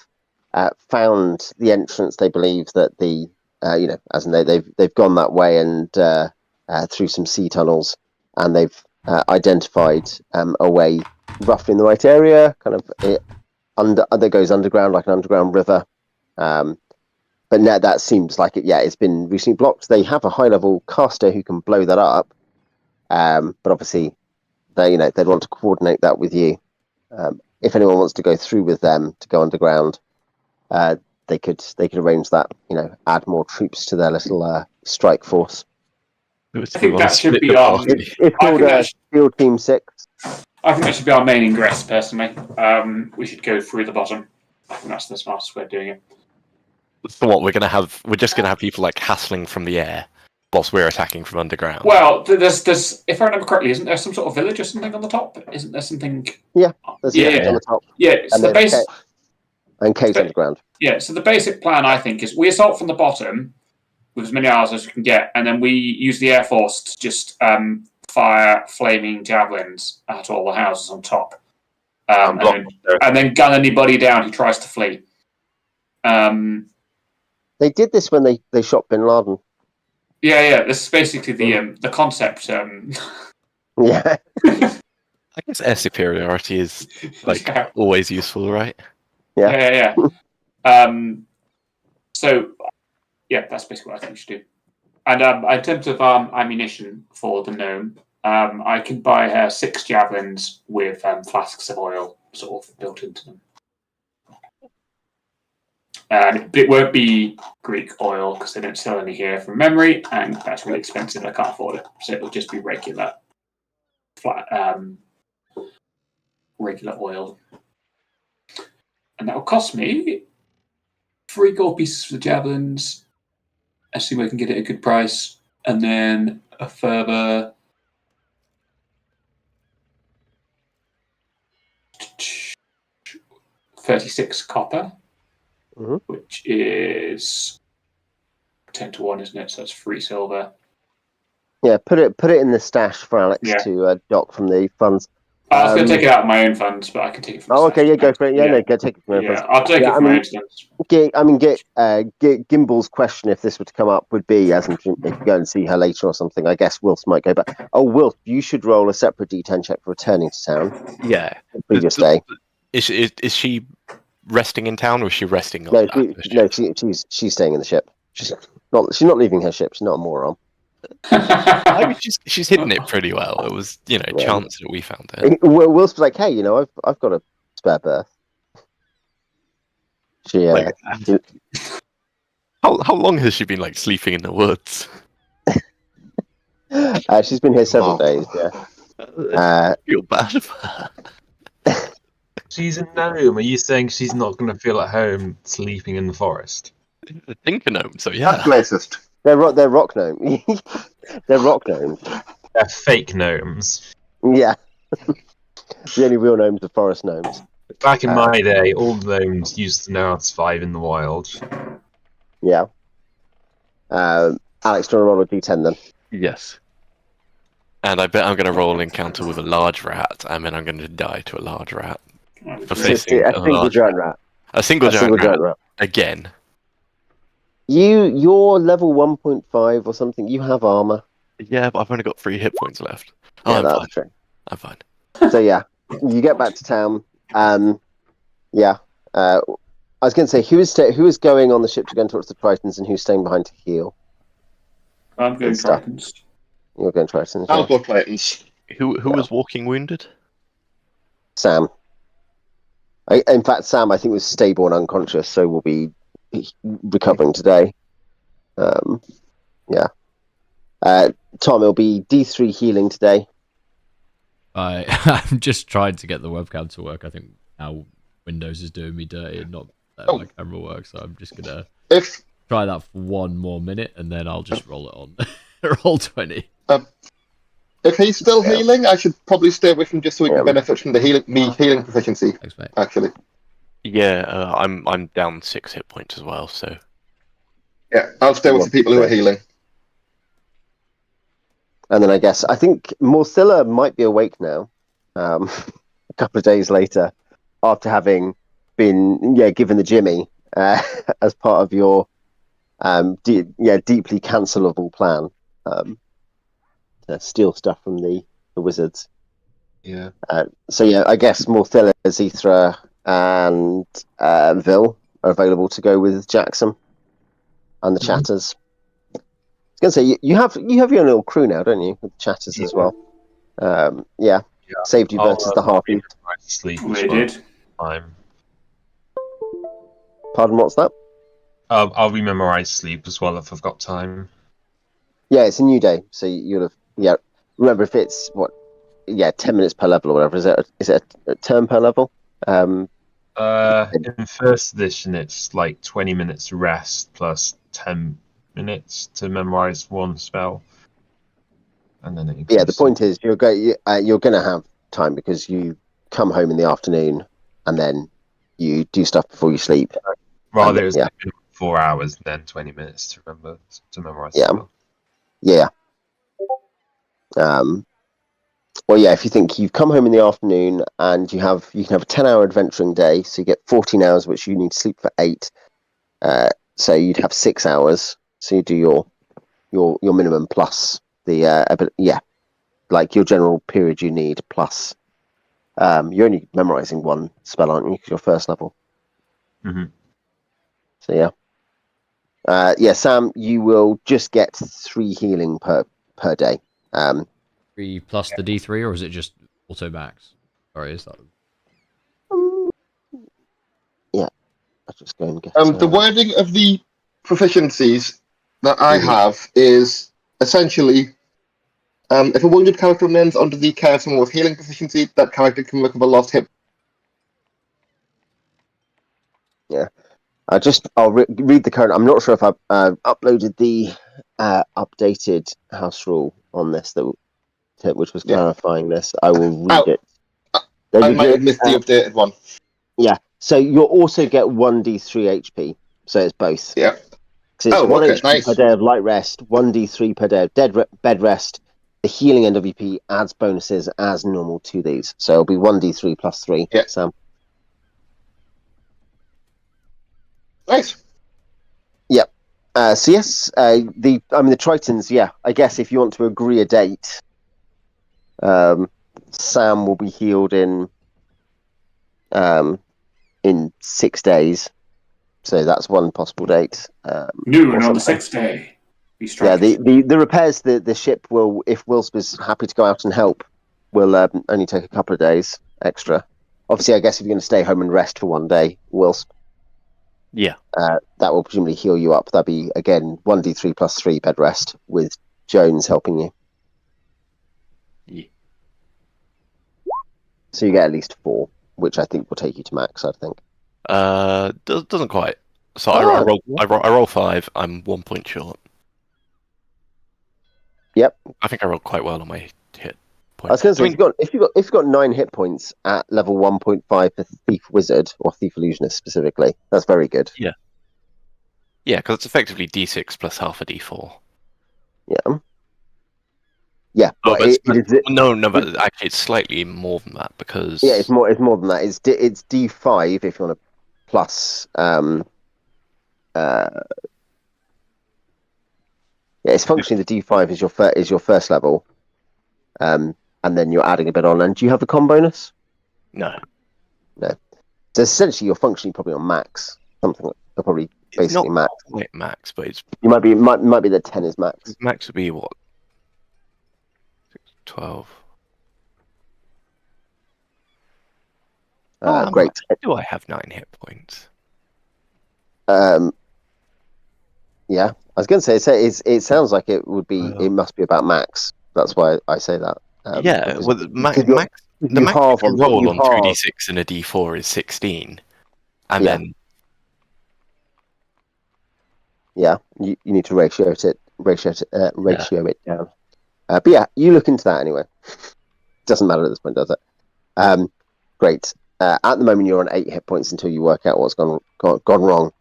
found the entrance. They believe that the as in they've gone that way and through some sea tunnels, and they've identified a way roughly in the right area. Kind of that goes underground, like an underground river. But now that seems like it. Yeah, it's been recently blocked. They have a high level caster who can blow that up. But obviously, they'd want to coordinate that with you. If anyone wants to go through with them to go underground, they could arrange that. Add more troops to their little strike force. I think that should be our. It's called Field Team 6. I think that should be our main ingress, personally. We should go through the bottom. I think that's the smartest way of doing it. So what we're just gonna have people like hassling from the air whilst we're attacking from underground. Well, there's if I remember correctly, isn't there some sort of village or something on the top? Isn't there something? Yeah, there's on the top. Yeah, so the base and caves underground. Yeah, so the basic plan I think is we assault from the bottom with as many arrows as we can get, and then we use the air force to just fire flaming javelins at all the houses on top, and then gun anybody down who tries to flee. They did this when they shot Bin Laden. Yeah. This is basically the concept. Yeah. I guess air superiority is always useful, right? Yeah. So, yeah, that's basically what I think we should do. And in terms of ammunition for the gnome, I can buy her 6 javelins with flasks of oil sort of built into them. But it won't be Greek oil because they don't sell any here from memory, and that's really expensive. I can't afford it, so it'll just be regular, regular oil, and that will cost me 3 gold pieces for the javelins. I assume I can get it at a good price, and then a further 36 copper. Which is 10 to 1, isn't it? So that's 3 silver. Yeah, put it in the stash for Alex to dock from the funds. I was going to take it out of my own funds, but I can take it from the okay, go for it. No, go take it from your own funds. I'll take it from my own funds. Gimble's question, if this were to come up, would be, as in if you go and see her later or something, I guess Wilsp might go back. Oh, Wilsp, you should roll a separate D10 check for returning to town. Yeah. Previous day. Is she resting in town, or is she resting on she's staying in the ship. She's not leaving her ship. She's not a moron. I mean, she's hidden it pretty well. It was, chance that we found it. Wilsp's like, hey, I've got a spare berth. How long has she been sleeping in the woods? She's been here several days. Yeah. I feel bad for her. She's a gnome. Are you saying she's not going to feel at home sleeping in the forest? I think a gnome, so yeah. That's racist. They're rock gnome. They're rock gnomes. They're fake gnomes. Yeah. The only real gnomes are forest gnomes. Back in my day, all gnomes used to know how to survive in the wild. Yeah. Alex, do you want to roll a d10 then? Yes. And I bet I'm going to roll an encounter with a large rat, and then I'm going to die to a large rat. For facing a single giant rat. A single giant rat. Again. You're level 1.5 or something. You have armor. Yeah, but I've only got 3 hit points left. Yeah, that's true. I'm fine. So yeah, you get back to town. I was going to say, who is going on the ship to go towards the Tritons, and who's staying behind to heal? I'm going Tritons. You're going Tritons. I'll go Tritons. Who was walking wounded? Sam. In fact, Sam, I think, was stable and unconscious, so will be recovering today. Tom, it'll be D3 healing today. I'm just trying to get the webcam to work. I think now Windows is doing me dirty and not letting my camera work, so I'm just gonna try that for 1 more minute, and then I'll just roll it on. Roll 20. If he's still healing, I should probably stay with him just so we can benefit from the healing proficiency. Thanks, mate. Actually. Yeah, I'm down 6 hit points as well, so. Yeah, I'll stay with the people who are healing. And then I think Morthilla might be awake now. A couple of days later, after having been given the Jimmy as part of your deeply cancelable plan. Steal stuff from the wizards. Yeah. I guess Morthilla, Xeethra, and Vil are available to go with Jackson and the Chatters. I was going to say, you have your own little crew now, don't you, with the Chatters as well? Saved you versus the Harpy. We did. Pardon, what's that? I'll rememorize sleep as well if I've got time. Yeah, it's a new day, so you'll have. Yeah, remember if it's 10 minutes per level or whatever. Is it a turn per level? In first edition, it's 20 minutes rest plus 10 minutes to memorize one spell, and then the point is you're going to have time because you come home in the afternoon and then you do stuff before you sleep. Rather, it was 4 hours and then 20 minutes to memorize. Yeah. If you think you've come home in the afternoon and you can have a 10-hour adventuring day, so you get 14 hours, which you need to sleep for 8. So you'd have 6 hours. So you do your minimum plus the your general period you need plus. You're only memorizing 1 spell, aren't you? Because you're first level. Mm-hmm. So Sam, you will just get 3 healing per day. 3 plus the D3, or is it just auto max? Sorry, is that? Yeah, I'll just go and get. The wording of the proficiencies that I have is essentially, if a wounded character remains under the care of someone with healing proficiency, that character can recover lost hit. Yeah, I'll read the current. I'm not sure if I've uploaded the updated house rule on this which was clarifying this. I will read it. I might have missed the updated one. Yeah, so you'll also get 1d3 HP, so it's both. Yeah. So it's 1 HP per day of light rest, 1d3 per day of bed rest. The healing NWP adds bonuses as normal to these, so it'll be 1d3 plus 3. Yeah. Sam. Nice. Yep. So yes, the Tritons. Yeah, I guess if you want to agree a date, Sam will be healed in 6 days. So that's one possible date. Noon on the 6th day. Yeah, the repairs, the ship will, if Wilsp is happy to go out and help, will only take a couple of days extra. Obviously, I guess if you're going to stay home and rest for one day, Wilsp. Yeah. That will presumably heal you up. That'd be, again, 1d3 plus 3 bed rest, with Jones helping you. Yeah. So you get at least 4, which I think will take you to max, I think. Doesn't quite. So I roll 5. I'm 1 point short. Yep. I think I rolled quite well on my hit point. I was going to say, if you've got 9 hit points at level 1.5 for Thief Wizard or Thief Illusionist specifically, that's very good. Yeah. Yeah, because it's effectively D6 plus half a D4. Yeah. Yeah. Oh, but actually, it's slightly more than that because it's more than that. It's D5 if you want to plus. Yeah, it's functionally the D5 is your first level, and then you're adding a bit on. And do you have the con bonus? No. So essentially, you're functionally probably on max. Something probably basically max. Not max, but it's you might be that 10 is max. Max would be what? 12. Great. Do I have 9 hit points? Yeah, I was going to say it sounds like it would be. It must be about max. That's why I say that. The max roll on 2d6 and a d4 is 16, and then you need to ratio it down. But yeah, you look into that anyway. Doesn't matter at this point, does it? Great. At the moment, you're on 8 hit points until you work out what's gone wrong.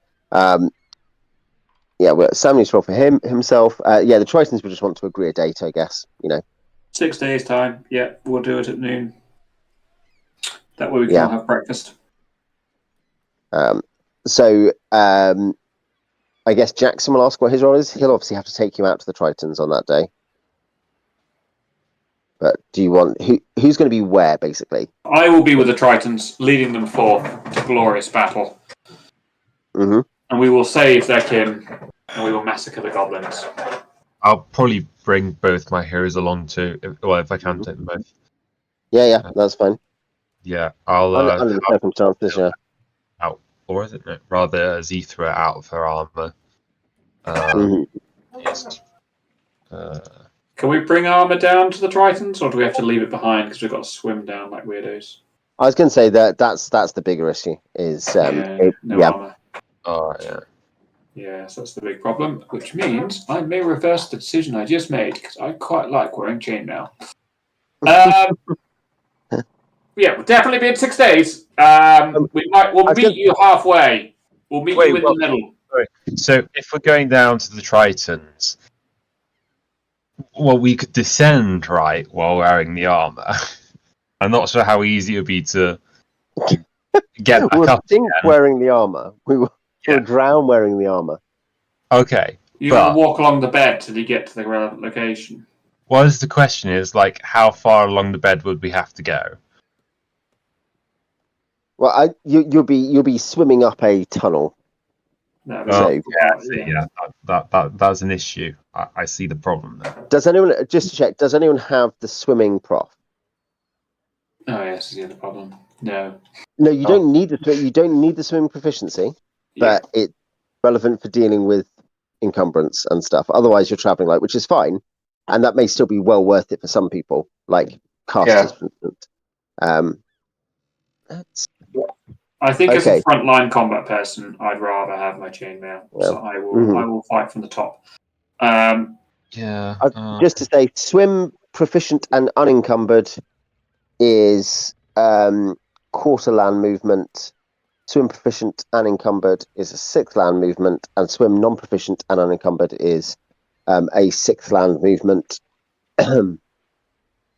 Well, Sam needs to roll for himself. The Tritons will just want to agree a date, I guess. 6 days time. Yeah, we'll do it at noon. That way we can all have breakfast. I guess Jackson will ask what his role is. He'll obviously have to take you out to the Tritons on that day. But do you want who's going to be where, basically? I will be with the Tritons, leading them forth to glorious battle. Mm-hmm. And we will save their kin, and we will massacre the goblins. I'll probably bring both my heroes along too. If I can take them both. Yeah, that's fine. Yeah, I'll. Under the circumstances, yeah. Out, or is it rather Xeethra out of her armor? Yes. Can we bring armor down to the Tritons, or do we have to leave it behind because we've got to swim down like weirdos? I was going to say that's the bigger issue. Is armor. Oh yeah. Yes, that's the big problem, which means I may reverse the decision I just made because I quite like wearing chainmail. We'll definitely be in 6 days. We'll meet you halfway. We'll meet you in the middle. Sorry. So if we're going down to the Tritons, we could descend right while wearing the armor. I'm not sure how easy it would be to get back up. Think wearing the armor. We'll drown wearing the armor. Okay. You're going to walk along the bed till you get to the relevant location. What is the question is, how far along the bed would we have to go? Well, you'll be swimming up a tunnel. No, That's an issue. I see the problem there. Does anyone, just to check, does anyone have the swimming prof? Oh yes, is the other problem. No. No, you don't need the swimming proficiency, but it's relevant for dealing with encumbrance and stuff. Otherwise, you're traveling light, which is fine, and that may still be well worth it for some people, like casters, for instance. I think as a frontline combat person, I'd rather have my chainmail, so I will fight from the top. Just to say, swim proficient and unencumbered is quarter land movement. Swim proficient and encumbered is a 6th land movement, and swim non-proficient and unencumbered is a 6th land movement.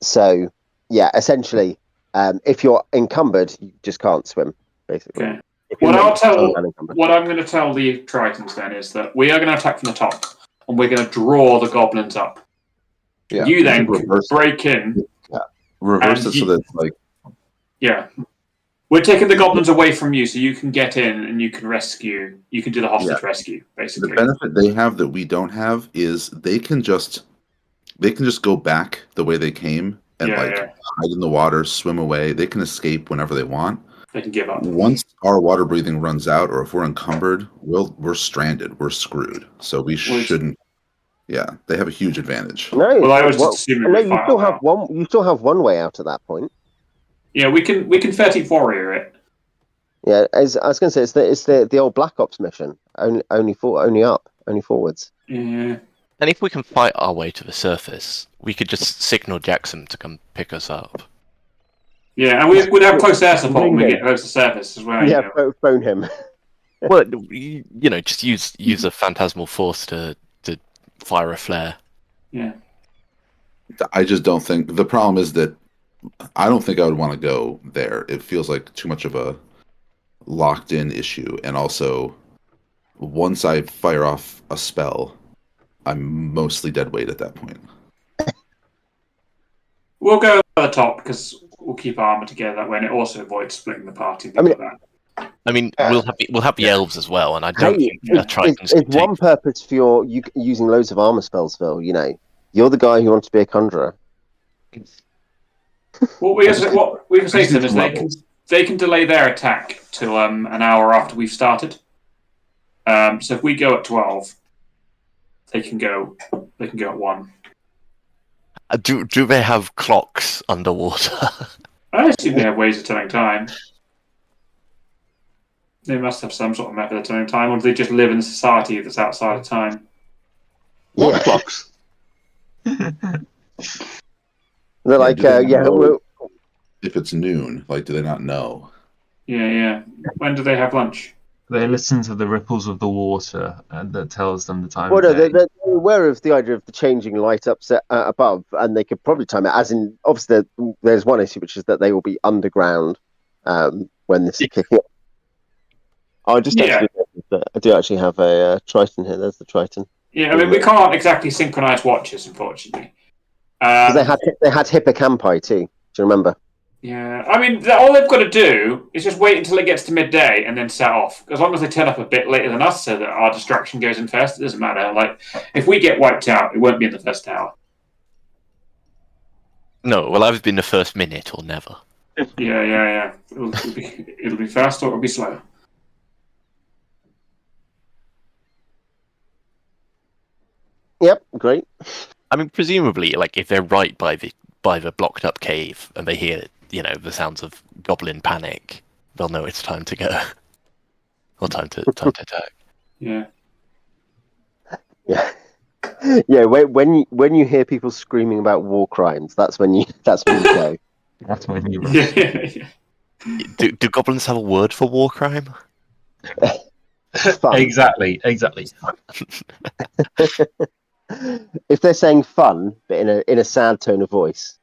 So, yeah, essentially, if you're encumbered, you just can't swim, basically. Okay. What I'm going to tell the Tritons then is that we are going to attack from the top, and we're going to draw the goblins up. Yeah. You then break in. Yeah. Reverse it so that like. Yeah. We're taking the goblins away from you, so you can get in and you can rescue. You can do the hostage rescue, basically. The benefit they have that we don't have is they can just go back the way they came and hide in the water, swim away. They can escape whenever they want. They can give up. Once our water breathing runs out, or if we're encumbered, we're stranded. We're screwed. So we shouldn't. Yeah, they have a huge advantage. No, I was just assuming you still have one. You still have one way out at that point. Yeah, we can 13th warrior it. Yeah, as I was going to say, it's the old Black Ops mission. Only forwards. Yeah. And if we can fight our way to the surface, we could just signal Jackson to come pick us up. Yeah, and we'd have close air support when we get close to the surface as well. Yeah, phone him. Well, just use a phantasmal force to fire a flare. Yeah. I just don't think the problem is that I don't think I would want to go there. It feels like too much of a locked-in issue, and also once I fire off a spell, I'm mostly dead weight at that point. We'll go to the top because we'll keep our armor together that way, and it also avoids splitting the party. We'll have the elves as well, and I don't think the Tritons. It's one purpose for you using loads of armor spells, Phil. You're the guy who wants to be a conjurer. What we can say to them is they can delay their attack till an hour after we've started. So if we go at 12, they can go at 1. Do they have clocks underwater? I assume they have ways of telling time. They must have some sort of method of telling time, or do they just live in a society that's outside of time? What clocks? They're like, if it's noon, do they not know? Yeah. When do they have lunch? They listen to the ripples of the water, and that tells them the time. Well, no, they're aware of the idea of the changing light up above, and they could probably time it. As in, obviously, there's one issue, which is that they will be underground when this is kicking off. I do actually have a Triton here. There's the Triton. Yeah, we can't exactly synchronize watches, unfortunately. They had hippocampi too. Do you remember? Yeah, all they've got to do is just wait until it gets to midday and then set off. As long as they turn up a bit later than us, so that our distraction goes in first, it doesn't matter. If we get wiped out, it won't be in the first hour. No, well, I've been the first minute or never. Yeah. It'll be fast or it'll be slow. Yep, great. Presumably, if they're right by the blocked up cave and they hear, the sounds of goblin panic, they'll know it's time to go. Or time to attack. Yeah. Yeah. Yeah, when you hear people screaming about war crimes, that's when you go. That's when you run. Yeah. Do goblins have a word for war crime? Fun. Exactly. If they're saying fun, but in a sad tone of voice,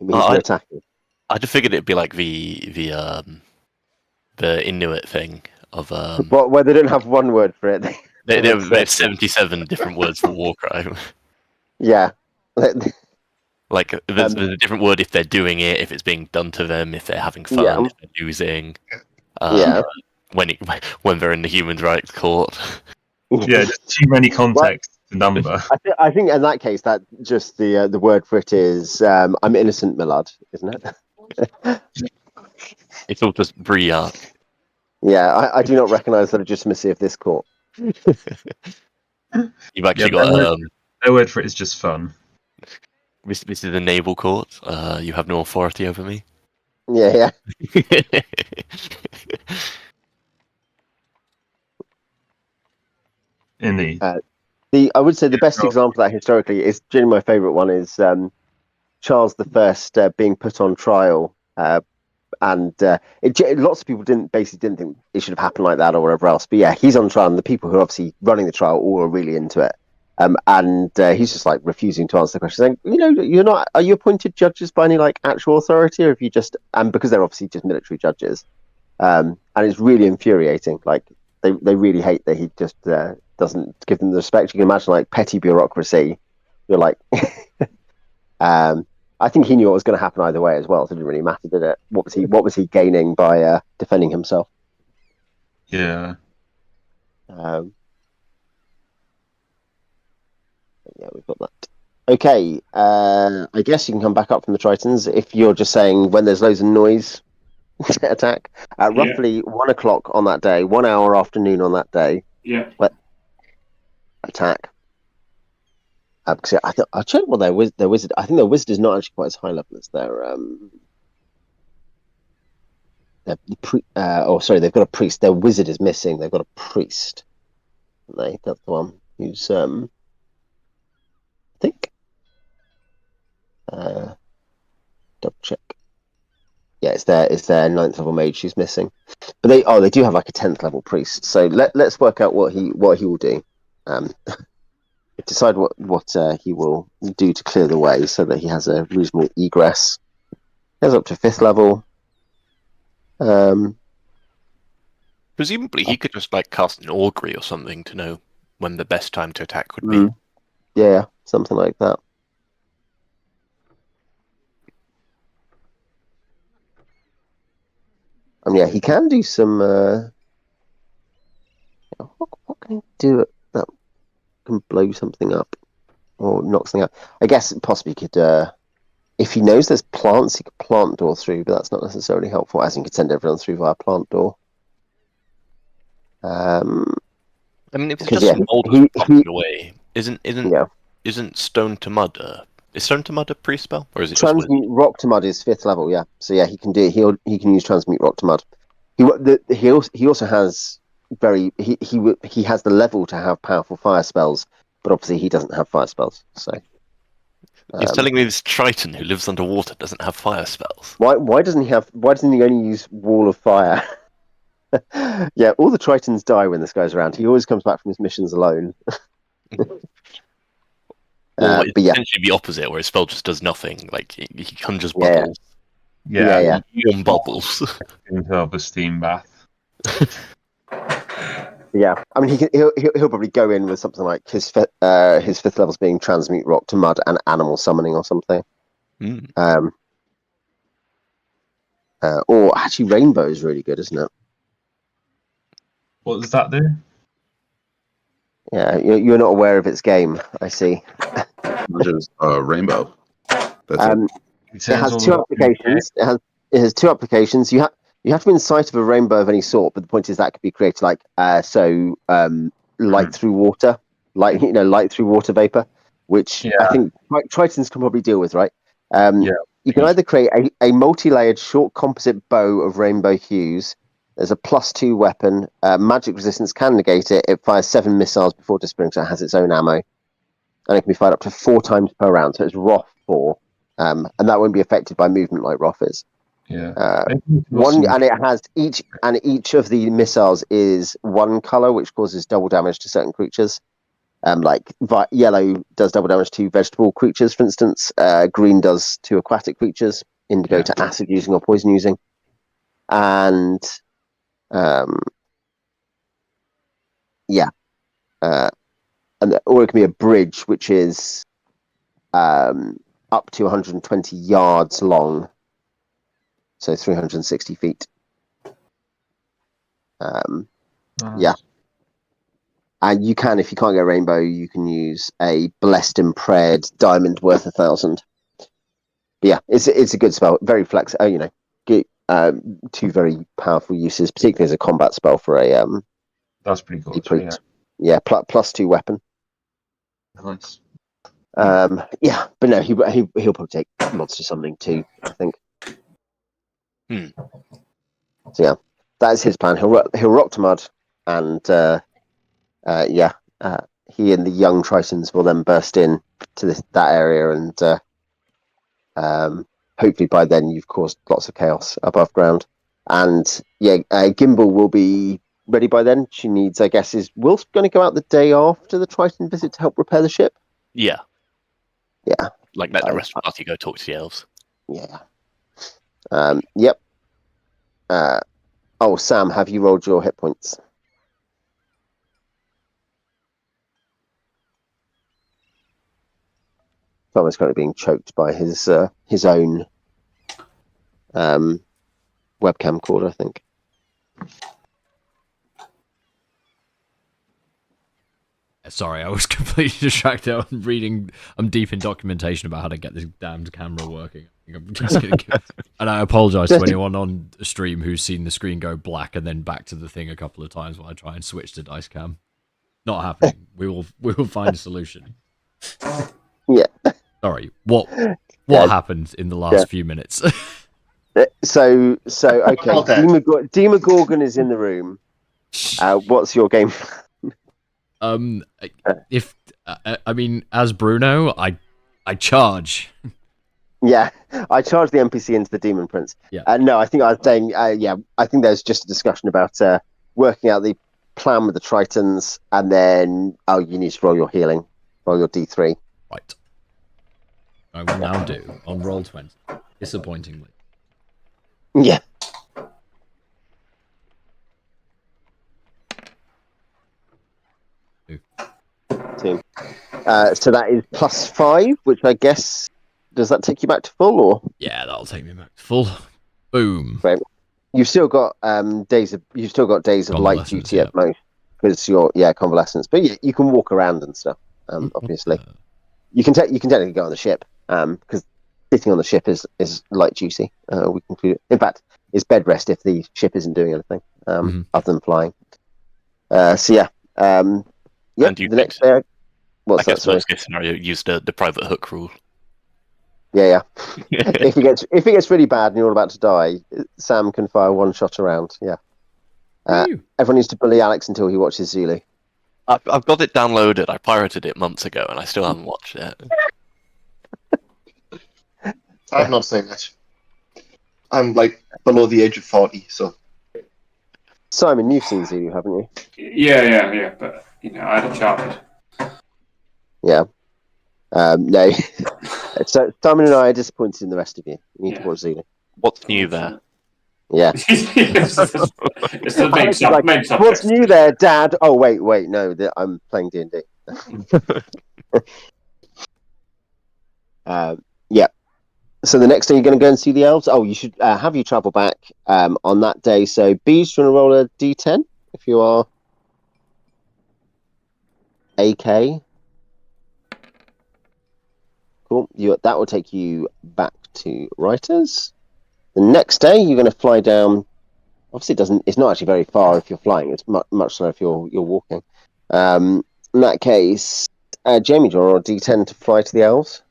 it means they're attacking. I just figured it'd be like the Inuit thing of where they don't have one word for it. They have 77 different words for war crime. Yeah. There's a different word if they're doing it, if it's being done to them, if they're having fun, if they're losing. Yeah. when they're in the human rights court. Yeah, just too many contexts to number. I think in that case, that just the word for it is I'm innocent, my lad, isn't it? It's all just Briark. Yeah, I do not recognise the legitimacy of this court. You've actually got No word for it is just fun. this is the naval court. You have no authority over me. Yeah. Indeed. I would say the best example of that historically is generally my favourite one is Charles I being put on trial, and lots of people didn't think it should have happened like that or whatever else. But yeah, he's on trial, and the people who are obviously running the trial all are really into it. And he's just like refusing to answer the question, saying, are you appointed judges by any like actual authority, or if you just because they're obviously just military judges, and it's really infuriating. Like they really hate that he just doesn't give them the respect. You can imagine like petty bureaucracy. You're like, I think he knew what was going to happen either way as well. So it didn't really matter, did it? What was he gaining by defending himself? Yeah. Yeah, we've got that. Okay, I guess you can come back up from the Tritons if you're just saying when there's loads of noise, attack. Roughly 1 o'clock on that day, 1 hour afternoon on that day. Yeah. Attack. Because I'll check what their wizard. I think their wizard is not actually quite as high level as their they've got a priest. Their wizard is missing. They've got a priest. That's the one who's I think. Double check. Yeah, it's their 9th level mage who's missing, but they do have like a 10th level priest. So let's work out what he will do. Decide what he will do to clear the way so that he has a reasonable egress. He has up to 5th level. Presumably, he could just like cast an augury or something to know when the best time to attack would be. Yeah, something like that. Yeah, he can do some. What can he do that can blow something up or knock something out? I guess possibly could. If he knows there's plants, he could plant door through, but that's not necessarily helpful. As he could send everyone through via plant door. I mean, if it's just some boulders blocking away, isn't stone to mud? Is stone to mud a priest spell, or is it transmute just rock to mud is 5th level? Yeah, so yeah, he can do. He can use transmute rock to mud. He also has he has the level to have powerful fire spells, but obviously he doesn't have fire spells. So you're telling me this Triton who lives underwater doesn't have fire spells? Why doesn't he only use wall of fire? Yeah, all the Tritons die when this guy's around. He always comes back from his missions alone. Or but yeah, essentially the opposite, where his spell just does nothing. Like he conjures bubbles. Yeah. Warm bubbles. Into a steam bath. Yeah, I mean he'll probably go in with something like his 5th level's being transmute rock to mud and animal summoning or something. Or actually rainbow is really good, isn't it? What does that do? Yeah, you're not aware of its game, I see. Just rainbow. It has 2 applications. It has 2 applications. You have to be in sight of a rainbow of any sort, but the point is that could be created like light through water, light through water vapor, which I think Tritons can probably deal with, right? You can either create a multi-layered short composite bow of rainbow hues. There's a +2 weapon. Magic resistance can negate it. It fires 7 missiles before disappearing, so it has its own ammo. And it can be fired up to 4 times per round, so it's Roth 4. And that won't be affected by movement like Roth is. Yeah. And it has each of the missiles is 1 color, which causes double damage to certain creatures. Like yellow does double damage to vegetable creatures, for instance. Green does to aquatic creatures. Indigo to acid using or poison using. And or it can be a bridge, which is up to 120 yards long, so 360 feet. Yeah. And you can, if you can't get rainbow, you can use a blessed and prayed diamond worth 1,000. But yeah, it's a good spell. Very flexible. You know, two very powerful uses, particularly as a combat spell for a That's pretty cool. Yeah, +2 weapon. Nice. Yeah, but no, he'll probably take monster summoning too, I think. So yeah, that is his plan. He'll rock to mud, and he and the young Tritons will then burst in to that area, and hopefully by then you've caused lots of chaos above ground. And yeah, Gimbal will be ready by then. She needs, I guess, is Wilsp going to go out the day after the Triton visit to help repair the ship? Yeah. Yeah. Like, let the rest of the party go talk to the elves. Yeah. Yep. Sam, have you rolled your hit points? Thomas currently being choked by his own webcam cord, I think. Sorry, I was completely distracted. I'm deep in documentation about how to get this damned camera working. I'm just gonna and I apologise to anyone on the stream who's seen the screen go black and then back to the thing a couple of times while I try and switch to dice cam. Not happening. We will find a solution. Yeah. Sorry. What happened in the last few minutes? So okay. Demogorgon is in the room. What's your game? If I mean, as Bruno, I charge. Yeah, I charge the NPC into the Demon Prince. Yeah. No, I think I was saying, I think there's just a discussion about working out the plan with the Tritons, and then you need to roll your healing, roll your D3. Right. I will now do on roll 20. Disappointingly. Yeah. Two. So that is +5, which I guess, does that take you back to full, or? Yeah, that'll take me back to full. Boom. Right. You've still got days of light duty at most because you're convalescence, but you can walk around and stuff. Obviously, you can technically go on the ship because sitting on the ship is light duty. We conclude. In fact, it's bed rest if the ship isn't doing anything other than flying. Yeah, and the next day. What's I guess that? worst case scenario, use the private hook rule. Yeah. if it gets really bad and you're all about to die, Sam can fire one shot around. Yeah. Everyone needs to bully Alex until he watches Zulu. I've got it downloaded. I pirated it months ago, and I still haven't watched it. I've not seen it. I'm like below the age of 40, so. Simon, you've seen Zulu, haven't you? Yeah. But I had a charted. Yeah. No. So Simon and I are disappointed in the rest of you. You need to watch Zulu. What's new there? Yeah. It's the main subject. What's new there, Dad? Oh wait, no, I'm playing D&D. Yeah. So the next day you're going to go and see the elves. Oh, you should have you travel back on that day. So Bees, do you want to roll a D10 if you are AK? Cool. That will take you back to Writers. The next day, you're going to fly down. Obviously, it's not actually very far if you're flying. It's much slower if you're walking. In that case, Jamie, do you want a D10 to fly to the elves?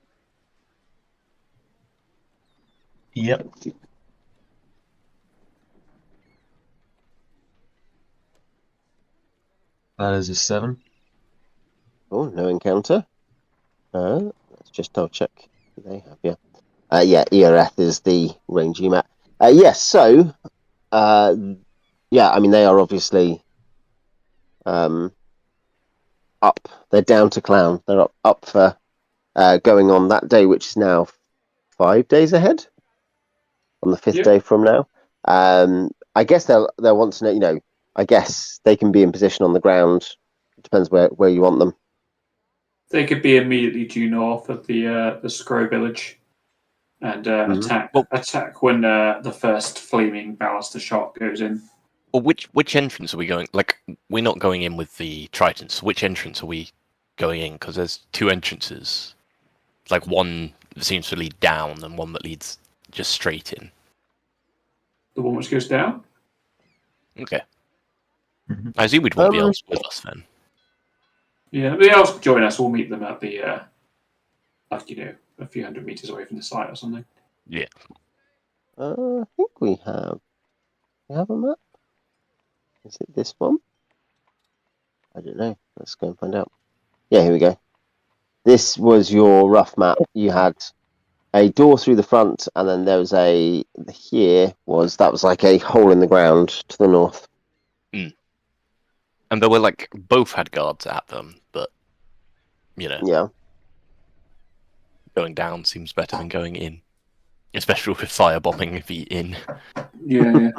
Yep. That is a 7. Oh, no encounter. Let's just double check. They have, yeah. Eoreth is the range you met. Yes, so, I mean, they are obviously up. They're down to Clown. They're up for going on that day, which is now 5 days ahead. On the 5th day from now. I guess they'll want to know, I guess they can be in position on the ground. It depends where you want them. They could be immediately due north of the Scrow village and attack when the first flaming baluster shot goes in. Well, which entrance are we going? Like, we're not going in with the Tritons. So which entrance are we going in? Because there's two entrances. Like one that seems to lead down, and one that leads just straight in. The one which goes down. Okay. I assume we'd want the elves with us then. Yeah, the elves join us. We'll meet them at the, like, you know, a few hundred meters away from the site or something. Yeah. I think we have. We have a map. Is it this one? I don't know. Let's go and find out. Yeah, here we go. This was your rough map. You had a door through the front, and then there was that was like a hole in the ground to the north. And there were like both had guards at them, but you know, Yeah. going down seems better than going in, especially with firebombing the in. Yeah.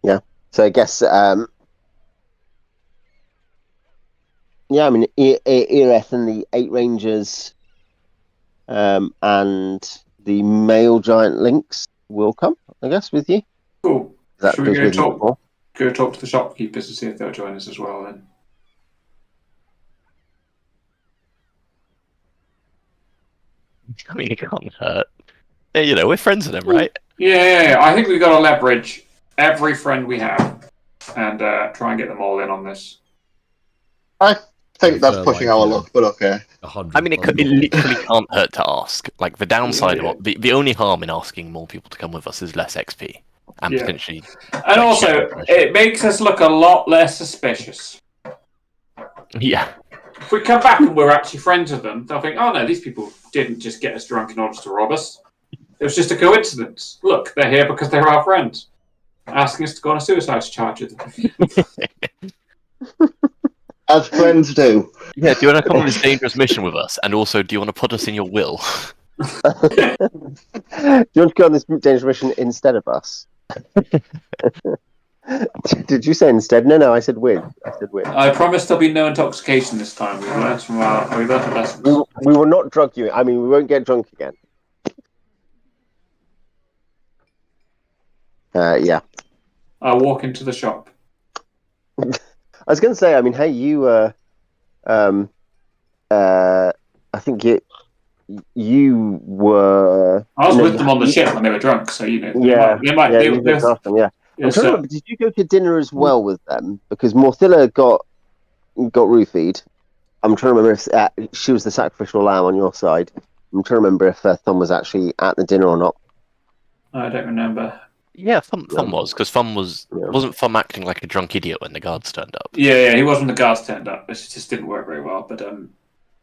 Yeah. So I guess, yeah, I mean, Ereth and the 8 Rangers and the male giant lynx will come, I guess, with you. Cool. That Should we was go with you talk before. to the shopkeepers to see if they'll join us as well then? I mean, it can't hurt. Yeah, you know, we're friends with them, right? Yeah. I think we've got to leverage every friend we have and try and get them all in on this. I think that's So, pushing like, our you know, luck, but okay. 100 I mean, it literally can't hurt to ask. Like, the downside of the only harm in asking more people to come with us is less XP. And potentially... And also, it makes us look a lot less suspicious. Yeah. If we come back and we're actually friends with them, they'll think, oh no, these people didn't just get us drunk in order to rob us. It was just a coincidence. Look, they're here because they're our friends. Asking us to go on a suicide charge with them. As friends do. Yeah, do you want to come on this dangerous mission with us? And also, do you want to put us in your will? Do you want to go on this dangerous mission instead of us? Did you say instead? No, I said with. I promise there'll be no intoxication this time. We've learned from our lessons. We will not drug you. I mean, we won't get drunk again. Yeah. I'll walk into the shop. I was going to say, I mean, hey, you, I think you were... I was with them on the ship when they were drunk, so, you know. Yeah, they might. you looked after them, yeah. I'm trying to remember, did you go to dinner as well with them? Because Morthilla got roofied. I'm trying to remember if she was the sacrificial lamb on your side. I'm trying to remember if Thumb was actually at the dinner or not. I don't remember. Yeah, Thumb was, because Thumb wasn't Thumb acting like a drunk idiot when the guards turned up. Yeah, he was when the guards turned up. It just didn't work very well, but...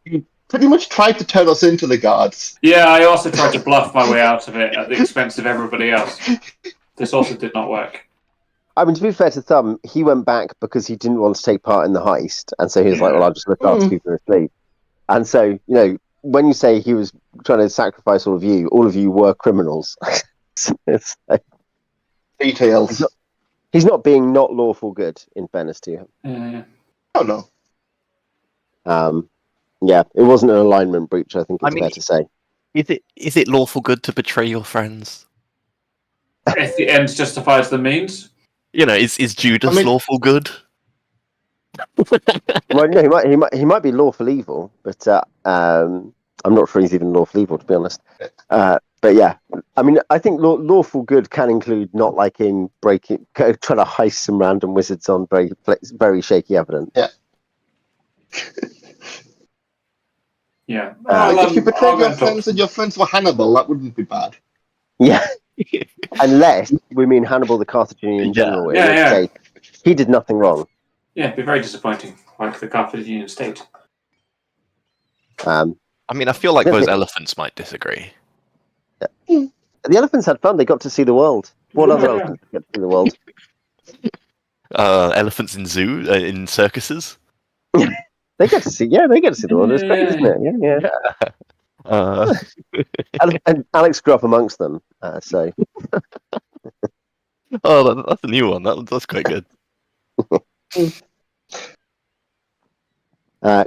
He pretty much tried to turn us into the guards. Yeah, I also tried to bluff my way out of it at the expense of everybody else. This also did not work. I mean, to be fair to Thumb, he went back because he didn't want to take part in the heist, and so he was like, well, I'll just look after people who are asleep. And so, you know, when you say he was trying to sacrifice all of you were criminals. It's like, details. He's not being not lawful good, in fairness to him. Yeah. Oh, no. Yeah, it wasn't an alignment breach, I think it's fair to say. Is it lawful good to betray your friends? If the ends justifies the means. You know, is Judas lawful good? Well, no, he might be lawful evil, but I'm not sure he's even lawful evil, to be honest. But yeah, I mean, I think lawful good can include not liking trying to heist some random wizards on very shaky evidence. Yeah. Yeah. If you betrayed your friends and your friends were Hannibal, that wouldn't be bad. Yeah. Unless we mean Hannibal the Carthaginian in general. Yeah. He did nothing wrong. Yeah, it'd be very disappointing, like the Carthaginian state. I mean, I feel like those elephants might disagree. Yeah. The elephants had fun. They got to see the world. What other elephants get to see the world? Elephants in in circuses. They get to see. Yeah, they get to see the world. It's great, isn't it? Yeah. And Alex grew up amongst them, so. Oh, that's a new one. That's quite good.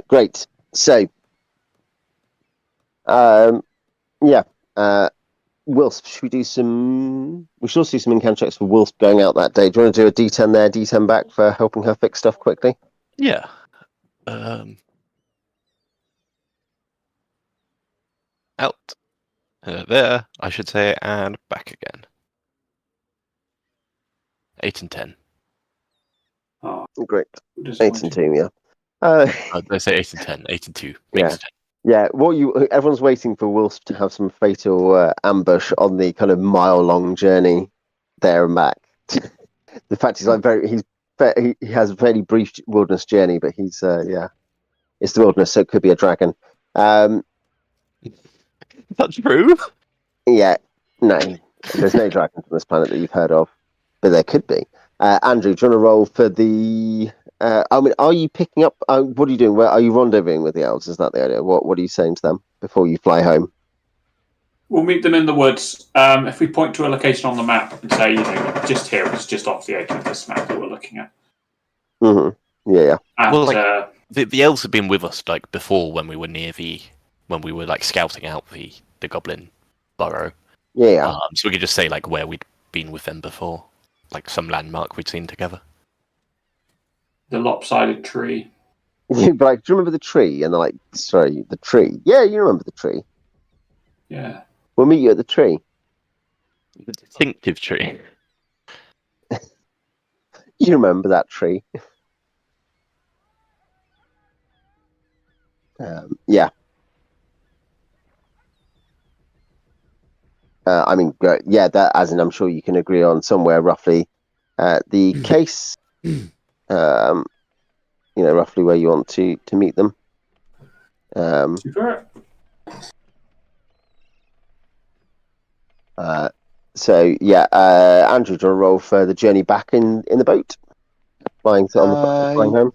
Great. So, yeah. Wilsp, should we do some... We should also do some encounter checks for Wilsp going out that day. Do you want to do a D10 there, D10 back for helping her fix stuff quickly? Yeah. Out. There, I should say, and back again. 8 and 10. Oh, Great. 8 disappointing. and 2, yeah. I say 8 and 10. 8 and 2. Yeah. Makes 10. Yeah, everyone's waiting for Wilsp to have some fatal ambush on the kind of mile-long journey there and back. The fact he's like he has a fairly brief wilderness journey, but he's it's the wilderness, so it could be a dragon. That's true. Yeah, no, there's no dragons on this planet that you've heard of, but there could be. Andrew, do you want to roll for the? Are you picking up? What are you doing? Where are you rendezvousing with the elves? Is that the idea? What are you saying to them before you fly home? We'll meet them in the woods. If we point to a location on the map and say, just here, it's just off the edge of this map that we're looking at. Mm-hmm. Yeah. And, Well, the elves have been with us like before when we were like scouting out the goblin burrow. Yeah. So we could just say like where we'd been with them before, like some landmark we'd seen together. the lopsided tree. But like, do you remember the tree? And they're like, sorry, the tree. Yeah, you remember the tree. Yeah. We'll meet you at the tree. The distinctive tree. You remember that tree. Yeah. That, as in, I'm sure you can agree on somewhere roughly the case, roughly where you want to meet them. Super. Andrew, do you want to roll for the journey back in the boat? Flying home?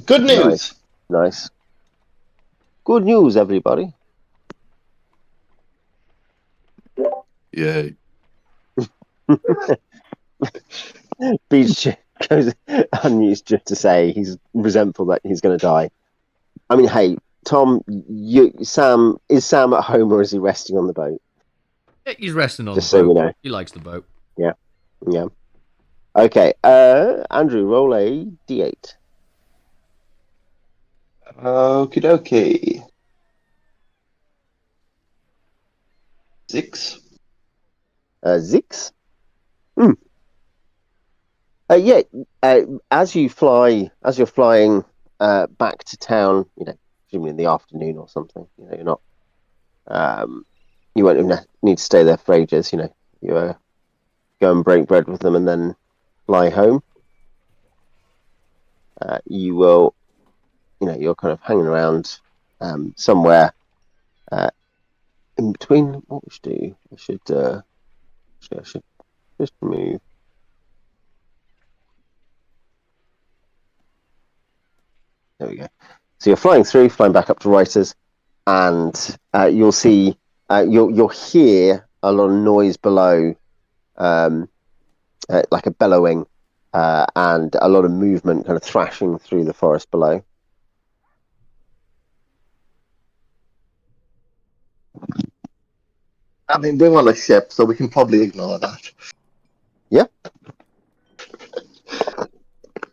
Good news! Nice. Good news, everybody. Yay. Beach goes unused just to say he's resentful that he's going to die. I mean, hey, Tom, is Sam at home or is he resting on the boat? He's resting on just the boat. So we know. He likes the boat. Yeah. Okay, Andrew, roll a d8. Okie dokie. 6. Zix. As you're flying back to town, presumably in the afternoon or something. You're not. You won't even need to stay there for ages. You go and break bread with them and then fly home. You will. You're kind of hanging around somewhere in between. What we should do? I should just move. There we go. So you're flying back up to Writers, and you'll see, you'll hear a lot of noise below, like a bellowing, and a lot of movement kind of thrashing through the forest below. I mean, we're on a ship, so we can probably ignore that. Yeah.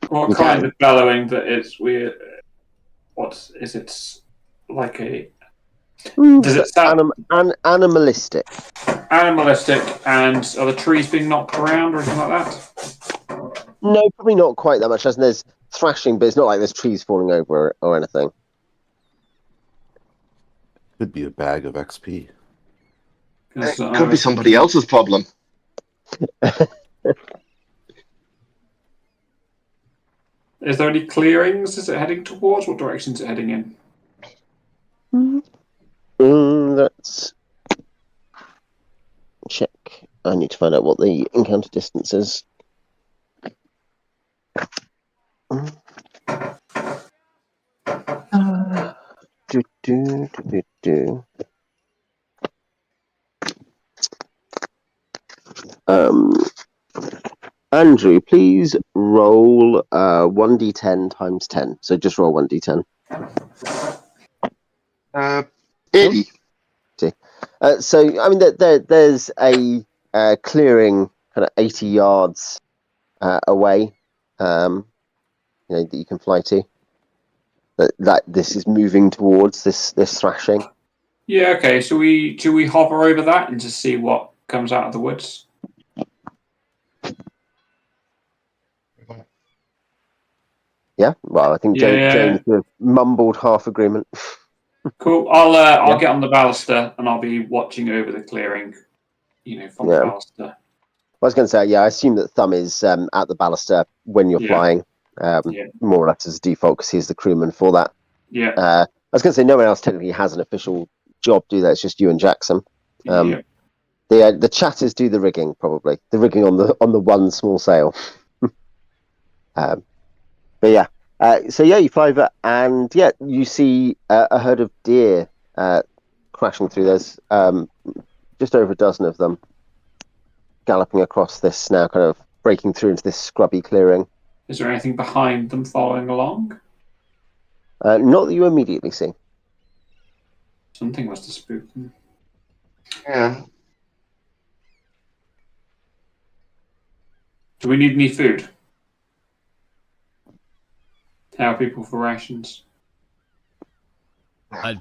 What kind of bellowing that is weird? What is it? Like a? Does it sound animalistic? Animalistic, and are the trees being knocked around or anything like that? No, probably not quite that much. As there's thrashing, but it's not like there's trees falling over or anything. Could be a bag of XP. It could be somebody else's problem. Is there any clearings? Is it heading towards? What direction is it heading in? Let's check. I need to find out what the encounter distance is. Andrew, please roll 1d10 times 10. So just roll 1d10. 80. See. So I mean, there's a clearing kind of 80 yards away, that you can fly to. That this is moving towards this thrashing. Yeah. Okay. So do we hover over that and just see what comes out of the woods? Yeah. Well, I think James sort of mumbled half agreement. Cool. I'll get on the baluster and I'll be watching over the clearing. From the baluster. I was going to say, I assume that Thumb is at the baluster when you're flying, more or less as a default, because he's the crewman for that. Yeah. I was going to say, no one else technically has an official job do that. It's just you and Jackson. The chatters do the rigging, probably the rigging on the one small sail. But yeah, so you fly over, and you see a herd of deer crashing through. There's just over a dozen of them galloping across this, now kind of breaking through into this scrubby clearing. Is there anything behind them following along? Not that you immediately see. Something must have spooked them. Yeah. Do we need any food? How are people for rations? I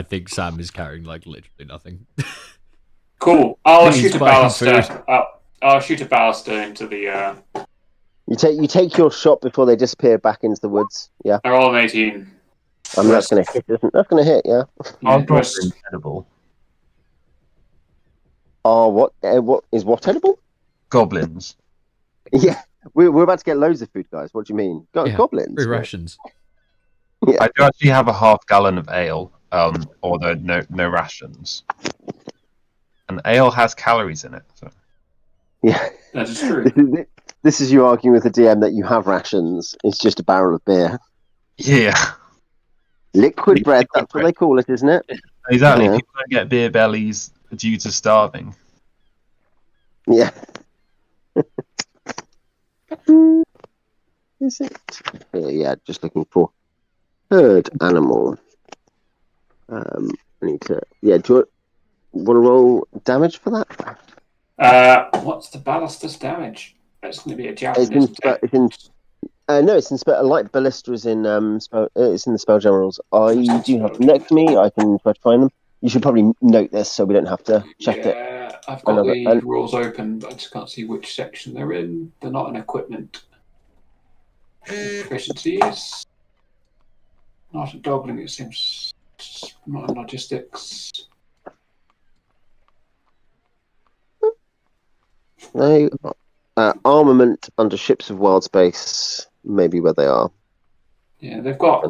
think Sam is carrying literally nothing. Cool. I'll shoot a baluster. I'll shoot a baluster into the. You take your shot before they disappear back into the woods. Yeah. They're all 18. I mean, that's going to hit, isn't it? That's going to hit. Yeah. Our goblins edible. What is what edible? Goblins. Yeah, we're about to get loads of food, guys. What do you mean? Goblins? Free rations. Yeah. I do actually have a half gallon of ale, although no rations. And ale has calories in it. So. Yeah, that is true. This is you arguing with the DM that you have rations. It's just a barrel of beer. Yeah. Liquid bread, that's what they call it, isn't it? Exactly. Yeah. People don't get beer bellies due to starving. Yeah. Is it? Yeah, just looking for herd animal. I need to. Yeah, do you want to roll damage for that? What's the baluster's damage? It's going to be a javelin. It's in spell. Light ballista is in it's in the Spelljammer rules. I do have them next to me. I can try to find them. You should probably note this so we don't have to check it. Yeah, I've got the rules open, but I just can't see which section they're in. They're not in equipment. Efficiencies. Not a doubling, it seems. Not in logistics. No. Armament under ships of wild space, maybe where they are. Yeah, they've got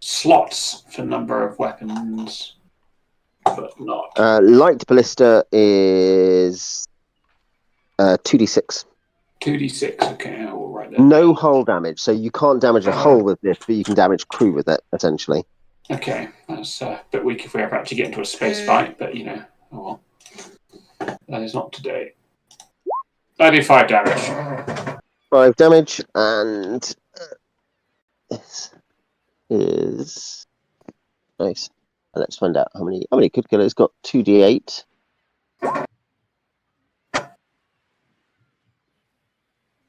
slots for number of weapons, but not. Light ballista is 2d6. 2d6, okay, I will write that. No hull damage, so you can't damage a hull with this, but you can damage crew with it, essentially. Okay, that's a bit weak if we ever actually get into a space fight, but oh well. That is not today. I do 5 damage. 5 damage, and this is nice. And let's find out how many could kill it. It's got 2d8.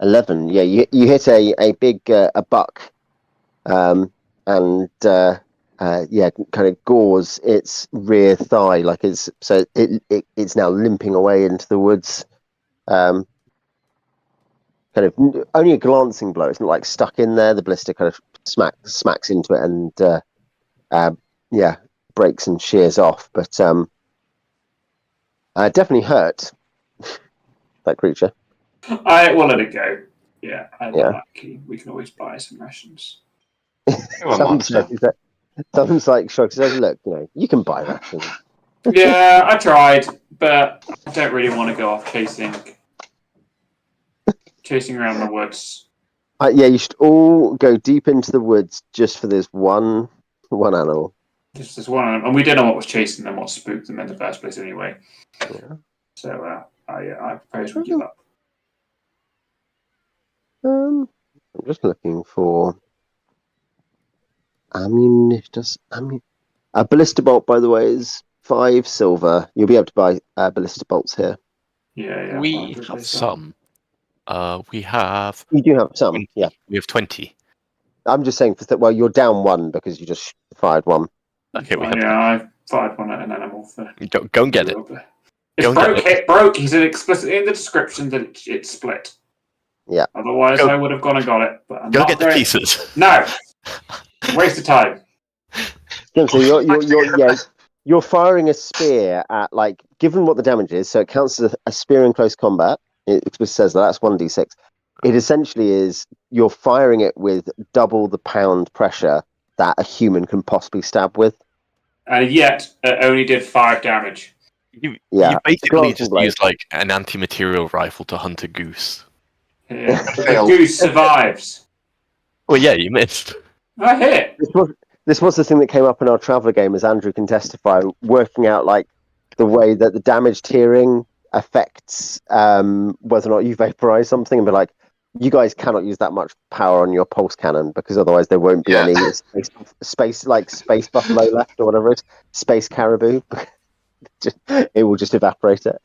11. Yeah, you hit a big a buck, and kind of gores its rear thigh, it's now limping away into the woods. Kind of only a glancing blow. It's not like stuck in there. The blister kind of smacks into it and breaks and shears off. But definitely hurt that creature. I will let it go. Yeah, we can always buy some rations. Someone's like shocked. Says, "Look, you can buy rations." Yeah, I tried, but I don't really want to go off chasing around the woods. You should all go deep into the woods just for this one animal. Just this one animal. And we don't know what was chasing them, what spooked them in the first place anyway. Yeah. So I propose we give up. I'm just looking for ammunition. A ballista bolt, by the way, is 5 silver. You'll be able to buy ballista bolts here. Yeah. We have some. We have. You do have some, 20. yeah. We have 20. I'm just saying, well, you're down 1 because you just fired 1. Okay, we have. I fired one at an animal. Go and get it. It broke. He said explicitly in the description that it split. Yeah. Otherwise, I would have gone and got it. But I'm Go not get the pieces. No. Waste of time. So you're firing a spear at, like, given what the damage is, so it counts as a spear in close combat. It explicitly says that's 1d6. It essentially is you're firing it with double the pound pressure that a human can possibly stab with. And yet, it only did 5 damage. You basically glancing just blade. used like an anti-material rifle to hunt a goose. Yeah. The goose survives. Well, yeah, you missed. I hit. This was the thing that came up in our Traveller game, as Andrew can testify, working out like the way that the damage tiering affects whether or not you vaporize something, and be like, you guys cannot use that much power on your pulse cannon because otherwise there won't be any space buffalo left or whatever it is, space caribou. It will just evaporate it.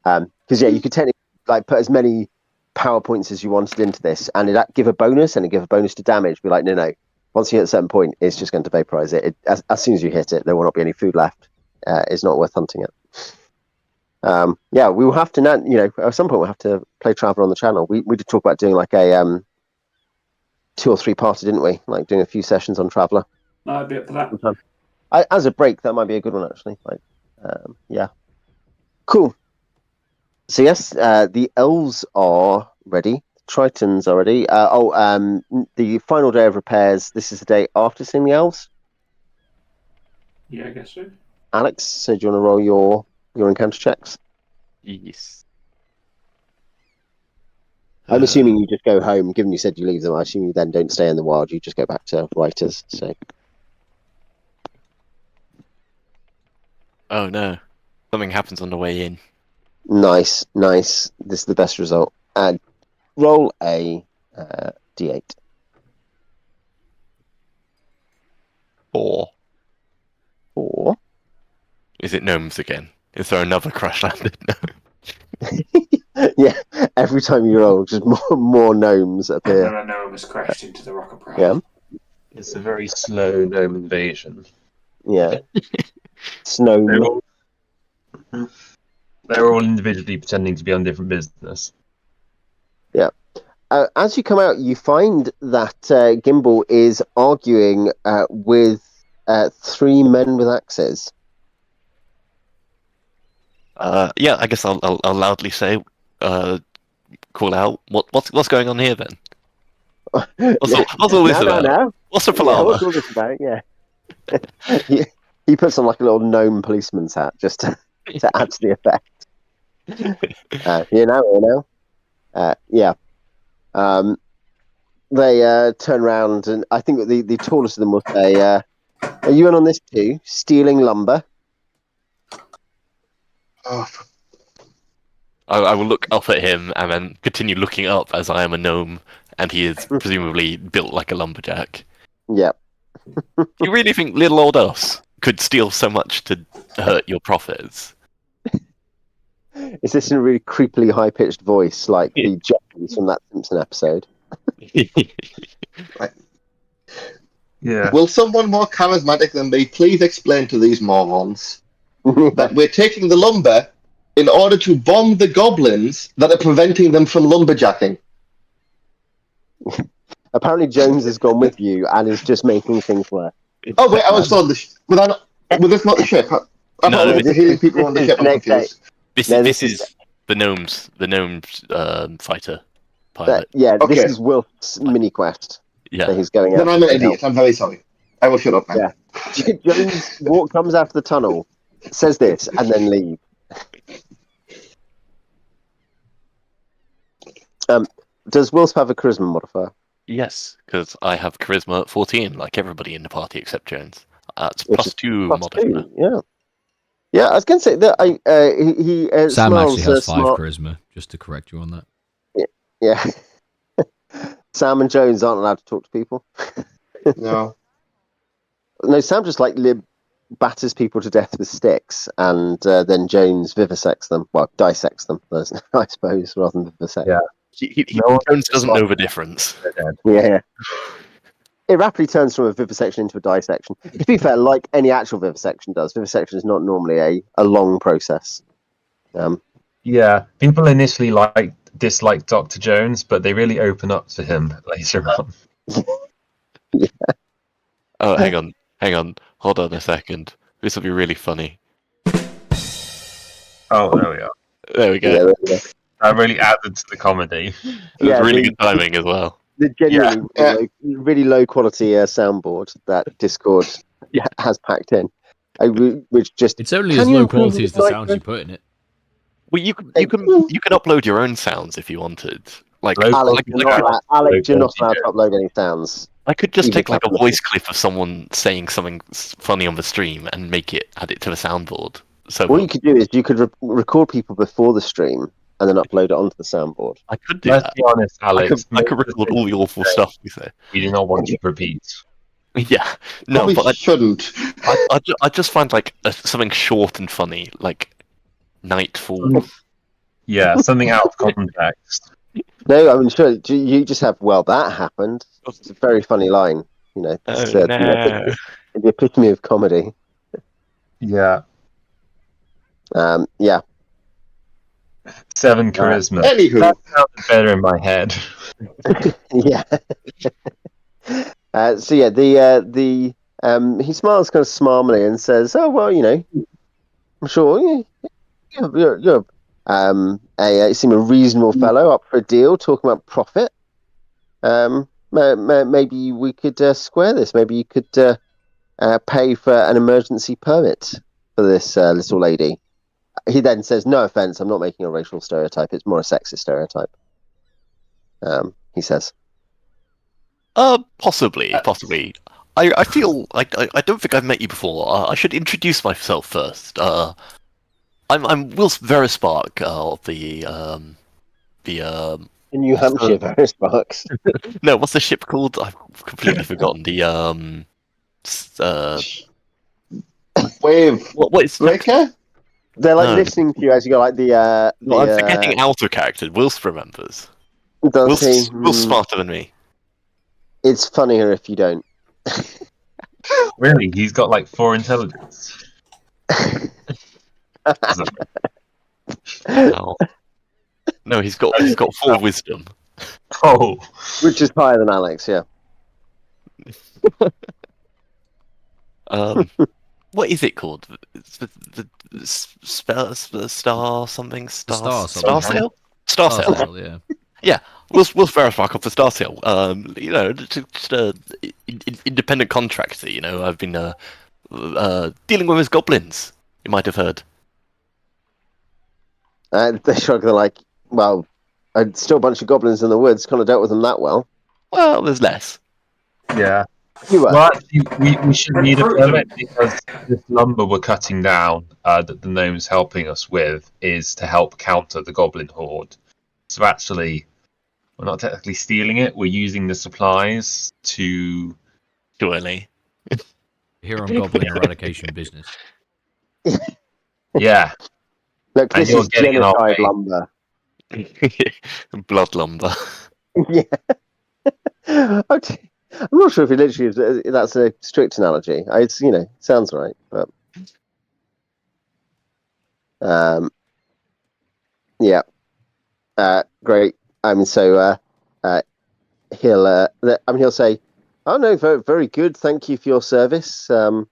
Because you could technically like put as many power points as you wanted into this, and it'd give a bonus, and it'd give a bonus to damage. Be like, no. Once you hit a certain point, it's just going to vaporize it. As soon as you hit it, there will not be any food left. It's not worth hunting it. We will have to now. At some point we'll have to play Traveller on the channel. We did talk about doing like a 2 or 3 parter, didn't we? Like doing a few sessions on Traveller. I'd be up for that. As a break, that might be a good one actually. Cool. So yes, the elves are ready. Tritons are ready. The final day of repairs. This is the day after seeing the elves. Yeah, I guess so. Alex, so do you want to roll your encounter checks? Yes. I'm assuming you just go home, given you said you leave them. I assume you then don't stay in the wild. You just go back to writers. So. Oh no, something happens on the way in. Nice. This is the best result. And roll a d8. 4. 4. Is it gnomes again? Is there another crash-landed gnome? Yeah, every time you roll, just more gnomes appear. Another gnome has crashed into the rock of pride. Yeah. It's a very slow gnome invasion. Yeah. Snow. They're all individually pretending to be on different business. Yeah. As you come out, you find that Gimbal is arguing with 3 men with axes. I guess I'll loudly say, call out. What's going on here then? What's all this about? No. What's the Yeah, palaver? what's all this about? Yeah. he puts on like a little gnome policeman's hat just to add to the effect. Yeah. They turn around, and I think the tallest of them will say, "Are you in on this too? Stealing lumber?" Oh, I will look up at him and then continue looking up as I am a gnome, and he is presumably built like a lumberjack. Yeah. Do you really think little old us could steal so much to hurt your profits? Is this in a really creepily high-pitched voice, like the jockeys from that Simpson episode? Yeah. Will someone more charismatic than me please explain to these morons that we're taking the lumber in order to bomb the goblins that are preventing them from lumberjacking? Apparently Jones has gone with you and is just making things work. Oh wait, I was on the was this not the ship? I thought we were healing people on the ship. I'm confused. This is the gnomes fighter pilot. Okay. This is Wilf's mini quest. Yeah. So he's going out. Then I'm an idiot. I'm very sorry. I will shut up now. Yeah. Jones comes out of the tunnel, says this, and then leave. Does Wilsp have a charisma modifier? Yes, because I have charisma at 14, like everybody in the party except Jones. It's +2 modifier. Yeah. Yeah, I was going to say that he Sam smells, actually has 5 smart. charisma, just to correct you on that. Yeah. Sam and Jones aren't allowed to talk to people. No. No, Sam just like batters people to death with sticks, and then Jones vivisects them. Well, dissects them, I suppose, rather than vivisect. Yeah. Jones doesn't know the difference. Yeah. It rapidly turns from a vivisection into a dissection. To be fair, like any actual vivisection does, vivisection is not normally a long process. Yeah, people initially dislike Dr. Jones, but they really open up to him later on. Yeah. Oh, hang on. Hold on a second. This will be really funny. Oh, there we are. There we go. Yeah, there we go. That really added to the comedy. It was really good timing as well. The genuinely really low quality soundboard that Discord has packed in, which just It's only as low quality as the sounds you put in it. Well, you can upload your own sounds if you wanted. Like Alex, you're not allowed to upload any sounds. I could just take like a voice clip of someone saying something funny on the stream and add it to the soundboard. So what you could do is you could record people before the stream and then upload it onto the soundboard. I could do Let's that. be honest, Alex. I could record all the awful stuff we say. We do not want to repeat. Yeah, no, Probably but I shouldn't. I just find like something short and funny, like Nightfall. Yeah, something out of context. No, I mean, sure, you just have, well, that happened. It's a very funny line, you know. It's, No. the epitome of comedy. Yeah. Yeah. 7 charisma. Anywho. That sounded better in my head. Yeah. So yeah, the he smiles kind of smarmily and says, "Oh well, you know, I'm sure you're you seem a reasonable fellow, up for a deal, talking about profit. Maybe we could square this. Maybe you could pay for an emergency permit for this little lady." He then says, "No offense, I'm not making a racial stereotype. It's more a sexist stereotype." He says. Possibly. I feel like I don't think I've met you before. I should introduce myself first. I'm Wilsp Verispark of the New Hampshire Verisparks. No, what's the ship called? I've completely forgotten. The Wave. what is Breaker? They're like No. listening to you as you go like the. No, I'm forgetting out of character. Wilsp remembers. Does he? Wilsp's smarter than me. It's funnier if you don't. Really? He's got like 4 intelligence. No, he's got 4 wisdom. Oh. Which is higher than Alex, yeah. What is it called? It's the star something. Star sail. Star sail. Yeah. Yeah, Wilsp Verispark off the Star Sail. You know, just a independent contractor. You know, I've been dealing with his goblins. You might have heard. They shrug. They're like, well, still a bunch of goblins in the woods. Kind of dealt with them that well. Well, there's less. Yeah. You were. Well, actually, we should need a permit because this lumber we're cutting down that the gnome's helping us with is to help counter the goblin horde. So actually, we're not technically stealing it. We're using the supplies to... Too early. Here on Goblin Eradication Business. Yeah. Look, And this you're is getting in our genocide way. lumber. Blood lumber. Yeah. I'm not sure if it literally is. That's a strict analogy. It's, you know, sounds right, but yeah. Great. I mean, so he'll say, "Oh no, very, very good. Thank you for your service." Yeah,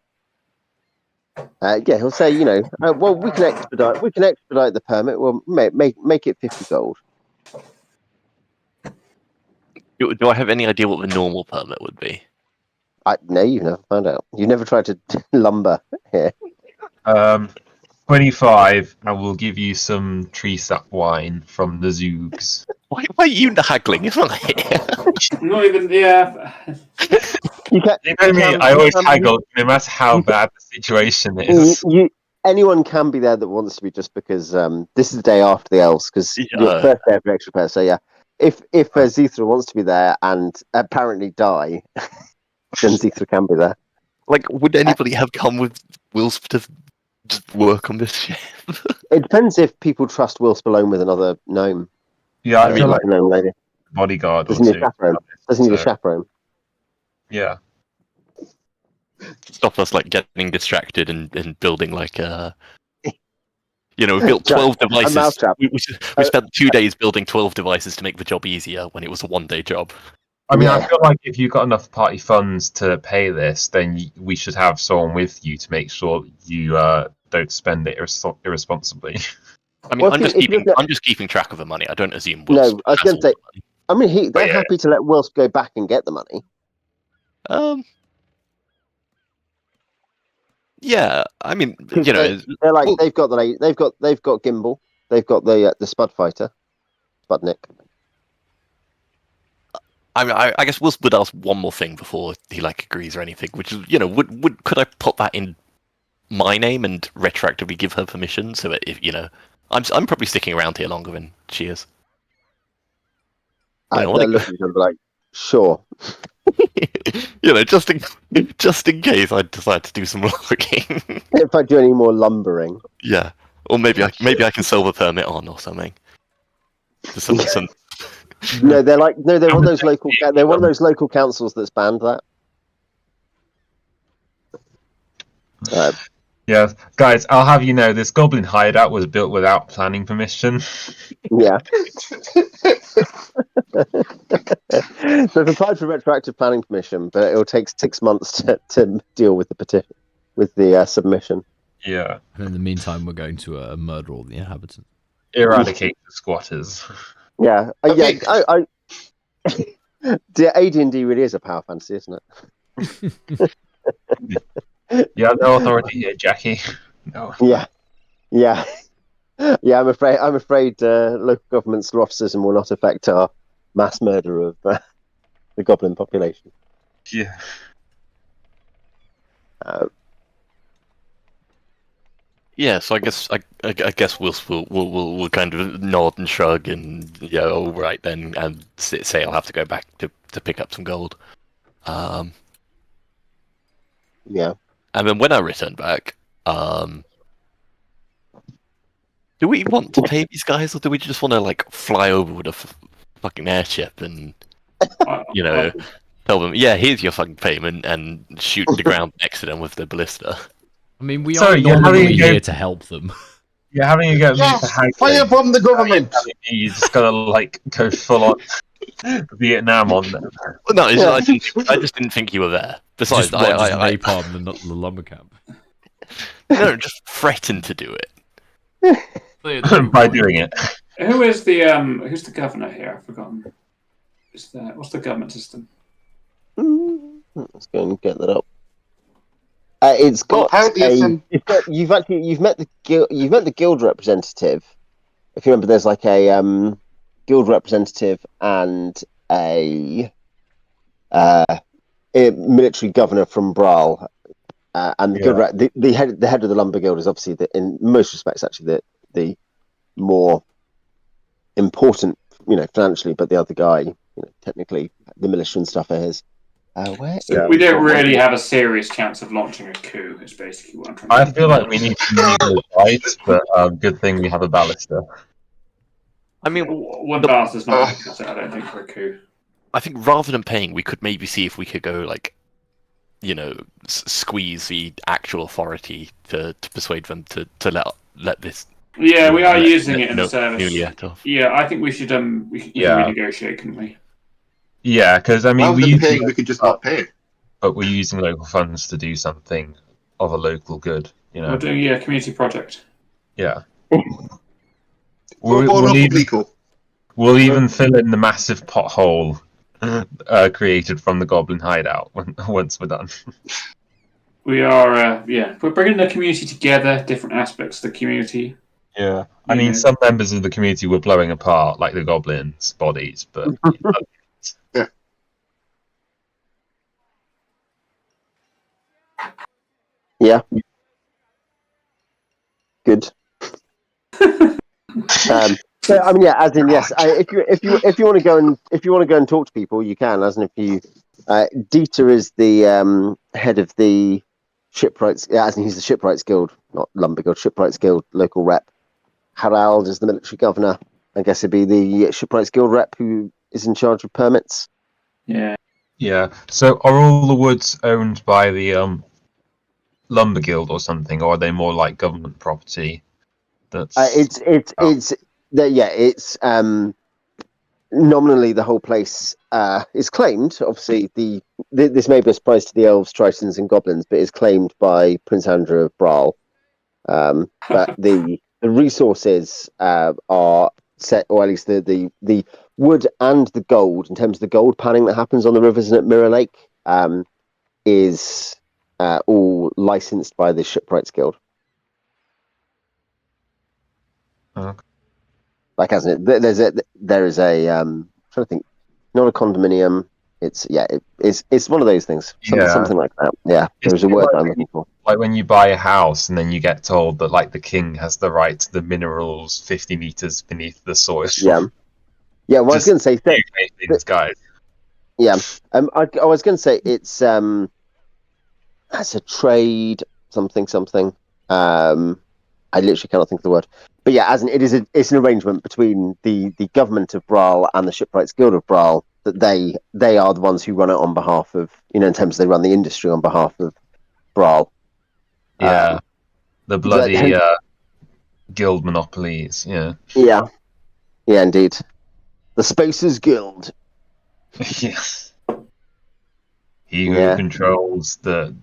he'll say, you know, well, we can expedite the permit. Well, make it 50 gold. Do I have any idea what the normal permit would be? No, you've never found out. You've never tried to lumber here. 25, and we'll give you some tree sap wine from the Zoogs. Why are you haggling? It's not here. Not even, yeah. You can, You know me, I always haggle, no matter how bad the situation is. Anyone can be there that wants to be, just because this is the day after the elves, because your first day of the extra pair. So yeah, if Xeethra wants to be there and apparently die, then Xeethra can be there. Like, would anybody have come with Wilsp to just work on this ship? It depends if people trust Wilsp alone with another gnome. Yeah, I feel like a gnome lady. bodyguard Doesn't or need two. a chaperone. Doesn't need a chaperone. Yeah. Stop us like getting distracted and building like we built 12 devices. mousetrap. We spent 2 days building 12 devices to make the job easier when it was a 1-day job. I mean, Yeah. I feel like if you've got enough party funds to pay this, then we should have someone with you to make sure you don't spend it irresponsibly. I mean, Well, I'm just keeping track of the money. I don't assume Wilsp No, I was has going all to say. the money. I mean, they're happy to let Wilsp go back and get the money. Yeah, I mean, they're like they've got Gimbal, they've got the Spud fighter, Spudnik. I mean, I guess Wilsp would ask one more thing before he agrees or anything, which is, could I put that in my name and retroactively give her permission so that if I'm probably sticking around here longer than she is. They're looking at them like, sure. just in case I decide to do some logging. If I do any more lumbering. Yeah, or maybe I can sell the permit on or something. Some... No, they're one of those local. They're one of those local councils that's banned that. Yeah, guys, I'll have you know, this goblin hideout was built without planning permission. Yeah. So I've applied for retroactive planning permission, but it will take 6 months to deal with the petition, with the submission. Yeah. And in the meantime, we're going to murder all the inhabitants. Eradicate the squatters. Yeah. The AD&D really is a power fantasy, isn't it? You have no authority here, Jackie. No. Yeah. I'm afraid local government's Slothsism will not affect our mass murder of the goblin population. Yeah. Yeah, so I guess we'll kind of nod and shrug and all right then, and say I'll have to go back to pick up some gold. Yeah. And then when I return back, do we want to pay these guys, or do we just want to fly over with a fucking airship and tell them, yeah, here's your fucking payment, and shoot the ground next to them with the ballista? I mean, we are normally here to help them. You're having to go fire from the government. You just gotta go full on Vietnam on them. No, I just didn't think you were there. Besides, I napalm the lumber camp. No, just threaten to do it. By doing it. Who's the governor here? I've forgotten. What's the government system? Let's go and get that up. It's got you've met the guild representative. If you remember, there's a guild representative and a military governor from Brawl, and the head of the lumber guild is obviously in most respects actually the more important, financially, but the other guy, technically the militia and stuff are his. We don't really have a serious chance of launching a coup, is basically what I'm trying to I feel like we need to fight, but good thing we have a ballista. I mean, one ballista is not going to I don't think, for a coup. I think rather than paying, we could maybe see if we could go, squeeze the actual authority to persuade them to let this. Yeah, we are using it in the service. Yeah, I think we should renegotiate, couldn't we? Yeah, because I mean, we could just not pay. But we're using local funds to do something of a local good. We're doing a community project. Yeah. We'll even fill in the massive pothole created from the goblin hideout once we're done. We are, we're bringing the community together, different aspects of the community. Yeah, I mean, some members of the community were blowing apart, like the goblins' bodies, but. Yeah. Good. So I mean, yeah, as in yes. If you want to go and talk to people, you can. As in, if you, Dieter is the head of the Shipwrights, as in he's the Shipwrights Guild, not Lumber Guild, Shipwrights Guild local rep. Harald is the military governor. I guess it'd be the Shipwrights Guild rep who is in charge of permits. Yeah. Yeah. So are all the woods owned by the Lumber Guild or something, or are they more like government property? That's it's nominally the whole place is claimed. Obviously, this may be a surprise to the elves, tritons, and goblins, but is claimed by Prince Andrew of Brawl. But the resources are set, or at least the wood and the gold, in terms of the gold panning that happens on the rivers and at Mirror Lake, is all licensed by the Shipwrights Guild. Okay. Like, hasn't it? There is a I'm trying to think, not a condominium. It's one of those things. Something like that. Yeah, there's a word I'm looking for. Like when you buy a house and then you get told that like the king has the right to the minerals 50 meters beneath the soil. Yeah. Yeah, well, I was going to say things, guys. Yeah, I was going to say it's that's a trade something. I literally cannot think of the word. But yeah, it's an arrangement between the government of Brawl and the Shipwrights Guild of Brawl, that they are the ones who run it on behalf of, in terms of they run the industry on behalf of Brawl. Yeah, the bloody guild monopolies. Yeah. Yeah, indeed. The Spacers Guild. Yes. He who controls the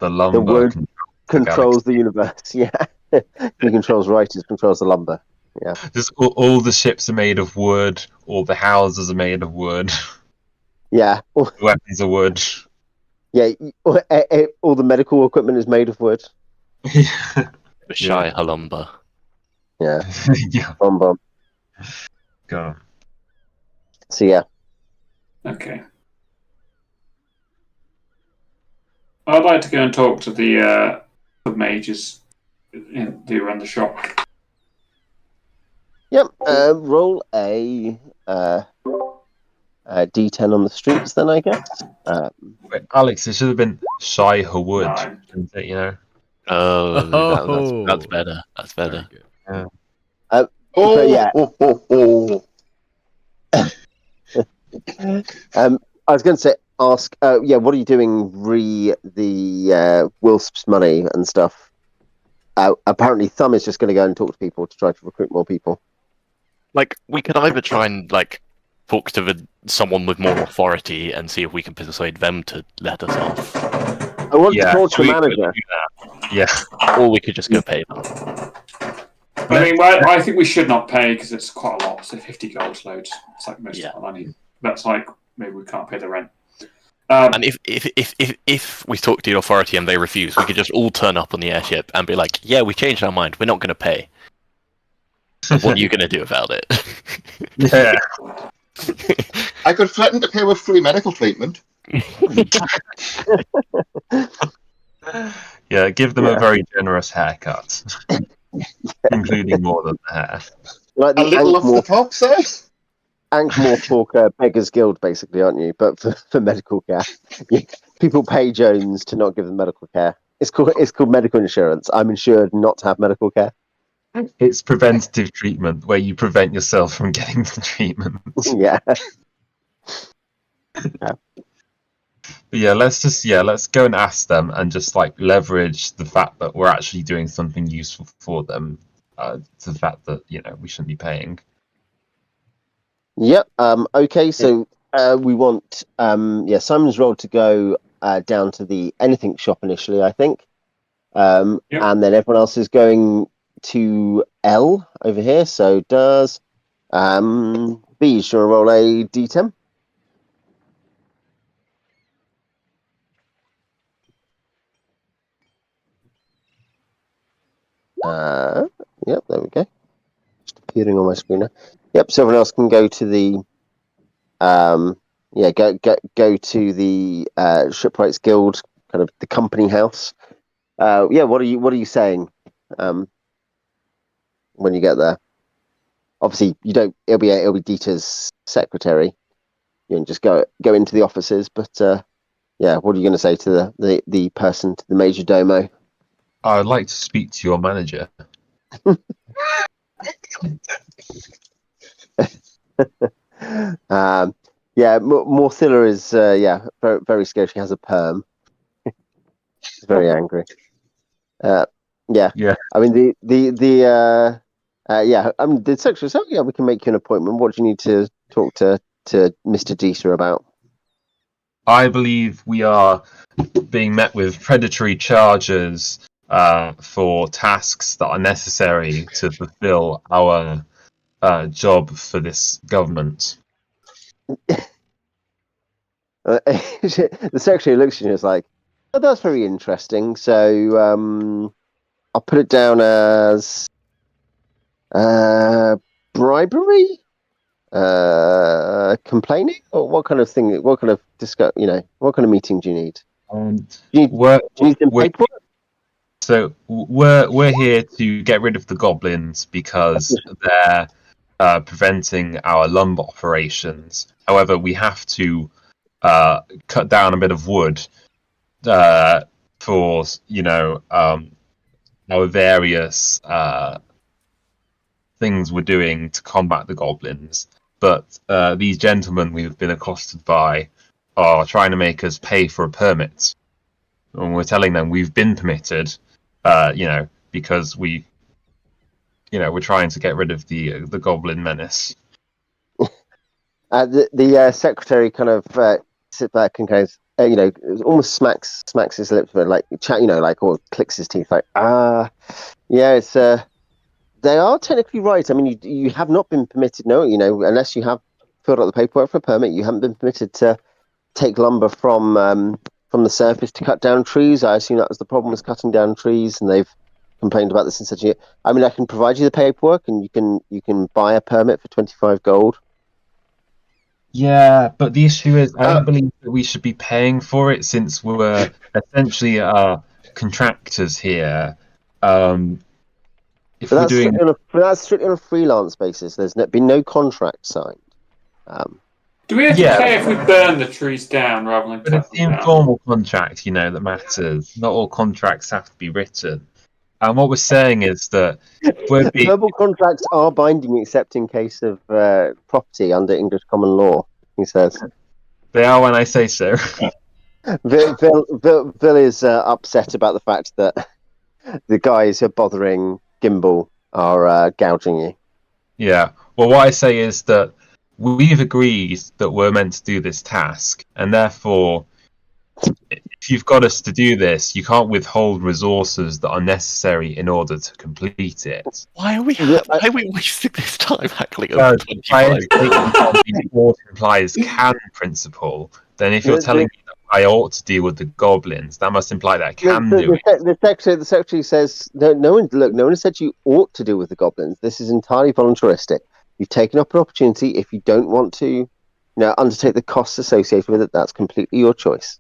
lumber. The word controls the universe. Yeah. He controls writers, controls the lumber. Yeah. Just all the ships are made of wood. All the houses are made of wood. Yeah. The weapons are wood. Yeah. All the medical equipment is made of wood. The shy lumber. Yeah. Yeah. Bomb. Go. So yeah. Okay. I'd like to go and talk to the mages who run the shop. Yep. Roll a D10 on the streets, then I guess. Wait, Alex, it should have been Shy Wood, shouldn't it, you know? Oh, that's better. That's better. Yeah. I was going to say, ask. What are you doing? The Wilsp's money and stuff. Apparently, Thumb is just going to go and talk to people to try to recruit more people. Like, we could either try and talk to someone with more authority and see if we can persuade them to let us off. I want to talk to the manager. Yeah. Or we could just go pay them. I mean, I think we should not pay because it's quite a lot. So 50 gold loads. It's like most of our money. That's like maybe we can't pay the rent. And if we talk to the authority and they refuse, we could just all turn up on the airship and be like, "Yeah, we changed our mind. We're not going to pay." What are you going to do about it? Yeah. I could threaten to pay with free medical treatment. Yeah, give them a very generous haircut, including more than the hair. Like a little off the top, sir. Ankh-Morpork Beggars Guild, basically, aren't you? But for medical care, people pay Jones to not give them medical care. It's called medical insurance. I'm insured not to have medical care. It's preventative treatment where you prevent yourself from getting the treatment. Yeah. But yeah, let's go and ask them and just leverage the fact that we're actually doing something useful for them, to the fact that we shouldn't be paying. Yep. Okay. So we want Simon's role to go down to the anything shop initially, I think, and then everyone else is going to L over here. So does B? Should I roll a D10? Yep, there we go. Just appearing on my screen now. Yep, so everyone else can go to the go to the Shipwrights Guild, kind of the company house. What are you saying when you get there? Obviously you don't it'll be Dieter's secretary. You can just go into the offices, but yeah, what are you going to say to the person, to the major domo? I would like to speak to your manager. Yeah, Morthilla is very, very scared. She has a perm. She's very angry. Yeah. I mean the secretary said, yeah, we can make you an appointment. What do you need to talk to Mr. Deeser about? I believe we are being met with predatory charges for tasks that are necessary to fulfill our job for this government. The secretary looks at you and is like, oh, that's very interesting. So I'll put it down as bribery, complaining, or what kind of thing? What kind of what kind of meeting do you need? Do you need some paperwork? So we're here to get rid of the goblins because they're preventing our lumber operations. However, we have to cut down a bit of wood for our various things we're doing to combat the goblins. But these gentlemen we've been accosted by are trying to make us pay for a permit. And we're telling them we've been permitted, because we're trying to get rid of the goblin menace. The secretary kind of sits back and goes, almost smacks his lips, but or clicks his teeth, like, yeah, it's they are technically right. I mean, you have not been permitted, unless you have filled out the paperwork for a permit, you haven't been permitted to take lumber from the surface to cut down trees. I assume that was the problem, was cutting down trees, and they've complained about this and said, I mean, I can provide you the paperwork, and you can buy a permit for 25 gold. Yeah, but the issue is, I don't believe that we should be paying for it, since we're essentially contractors here. That's strictly on a freelance basis. There's been no contract signed. Do we have to pay if we burn the trees down rather than cut them down? It's the informal contract, that matters. Not all contracts have to be written. And what we're saying is that verbal contracts are binding, except in case of property under English common law, he says. They are when I say so. Vil is upset about the fact that the guys who are bothering Gimbal are gouging you. Yeah. Well, what I say is that we've agreed that we're meant to do this task, and therefore, if you've got us to do this, you can't withhold resources that are necessary in order to complete it. Why are we wasting this time hackling over over 25? The implies can principle. Then if you're telling me that I ought to deal with the goblins, that must imply that I can do it. The secretary says, no one has said you ought to deal with the goblins. This is entirely voluntaristic. You've taken up an opportunity. If you don't want to undertake the costs associated with it, that's completely your choice.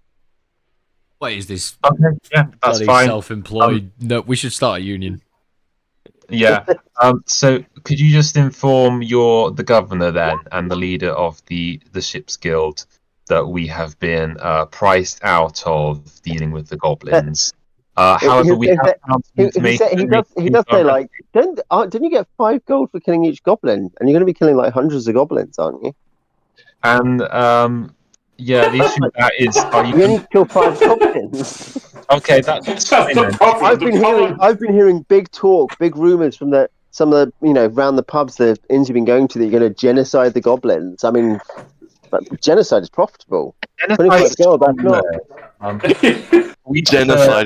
What is this? Okay, yeah, that's fine. Self-employed. No, we should start a union. Yeah. So could you just inform the governor then and the leader of the Ships Guild that we have been priced out of dealing with the goblins? However, we have he does say, like, didn't you get 5 gold for killing each goblin? And you're going to be killing like hundreds of goblins, aren't you? And yeah, the issue with that is, are you only kill 5 goblins? Okay, that's fine then. I've been hearing big talk, big rumors from some of the around the pubs the inns you've been going to that you're going to genocide the goblins. I mean, genocide is profitable. Genocide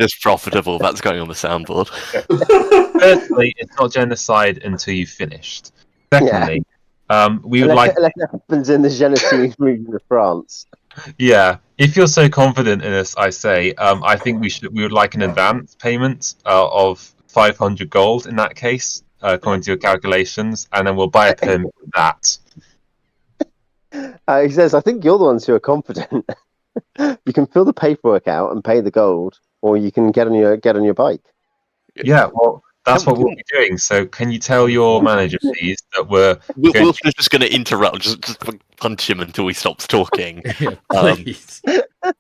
is profitable. That's going on the soundboard. Firstly, it's not genocide until you've finished. Secondly, we would like it happens in the genocide region of France. Yeah, if you're so confident in us, I say, I think we would like an advance payment of 500 gold in that case, according to your calculations, and then we'll buy a permit with that. He says, I think you're the ones who are confident. You can fill the paperwork out and pay the gold, or you can get on your bike. Yeah, well, that's what we'll be doing. So, can you tell your manager, please, that we're just going to interrupt? Just punch him until he stops talking. Yeah, please.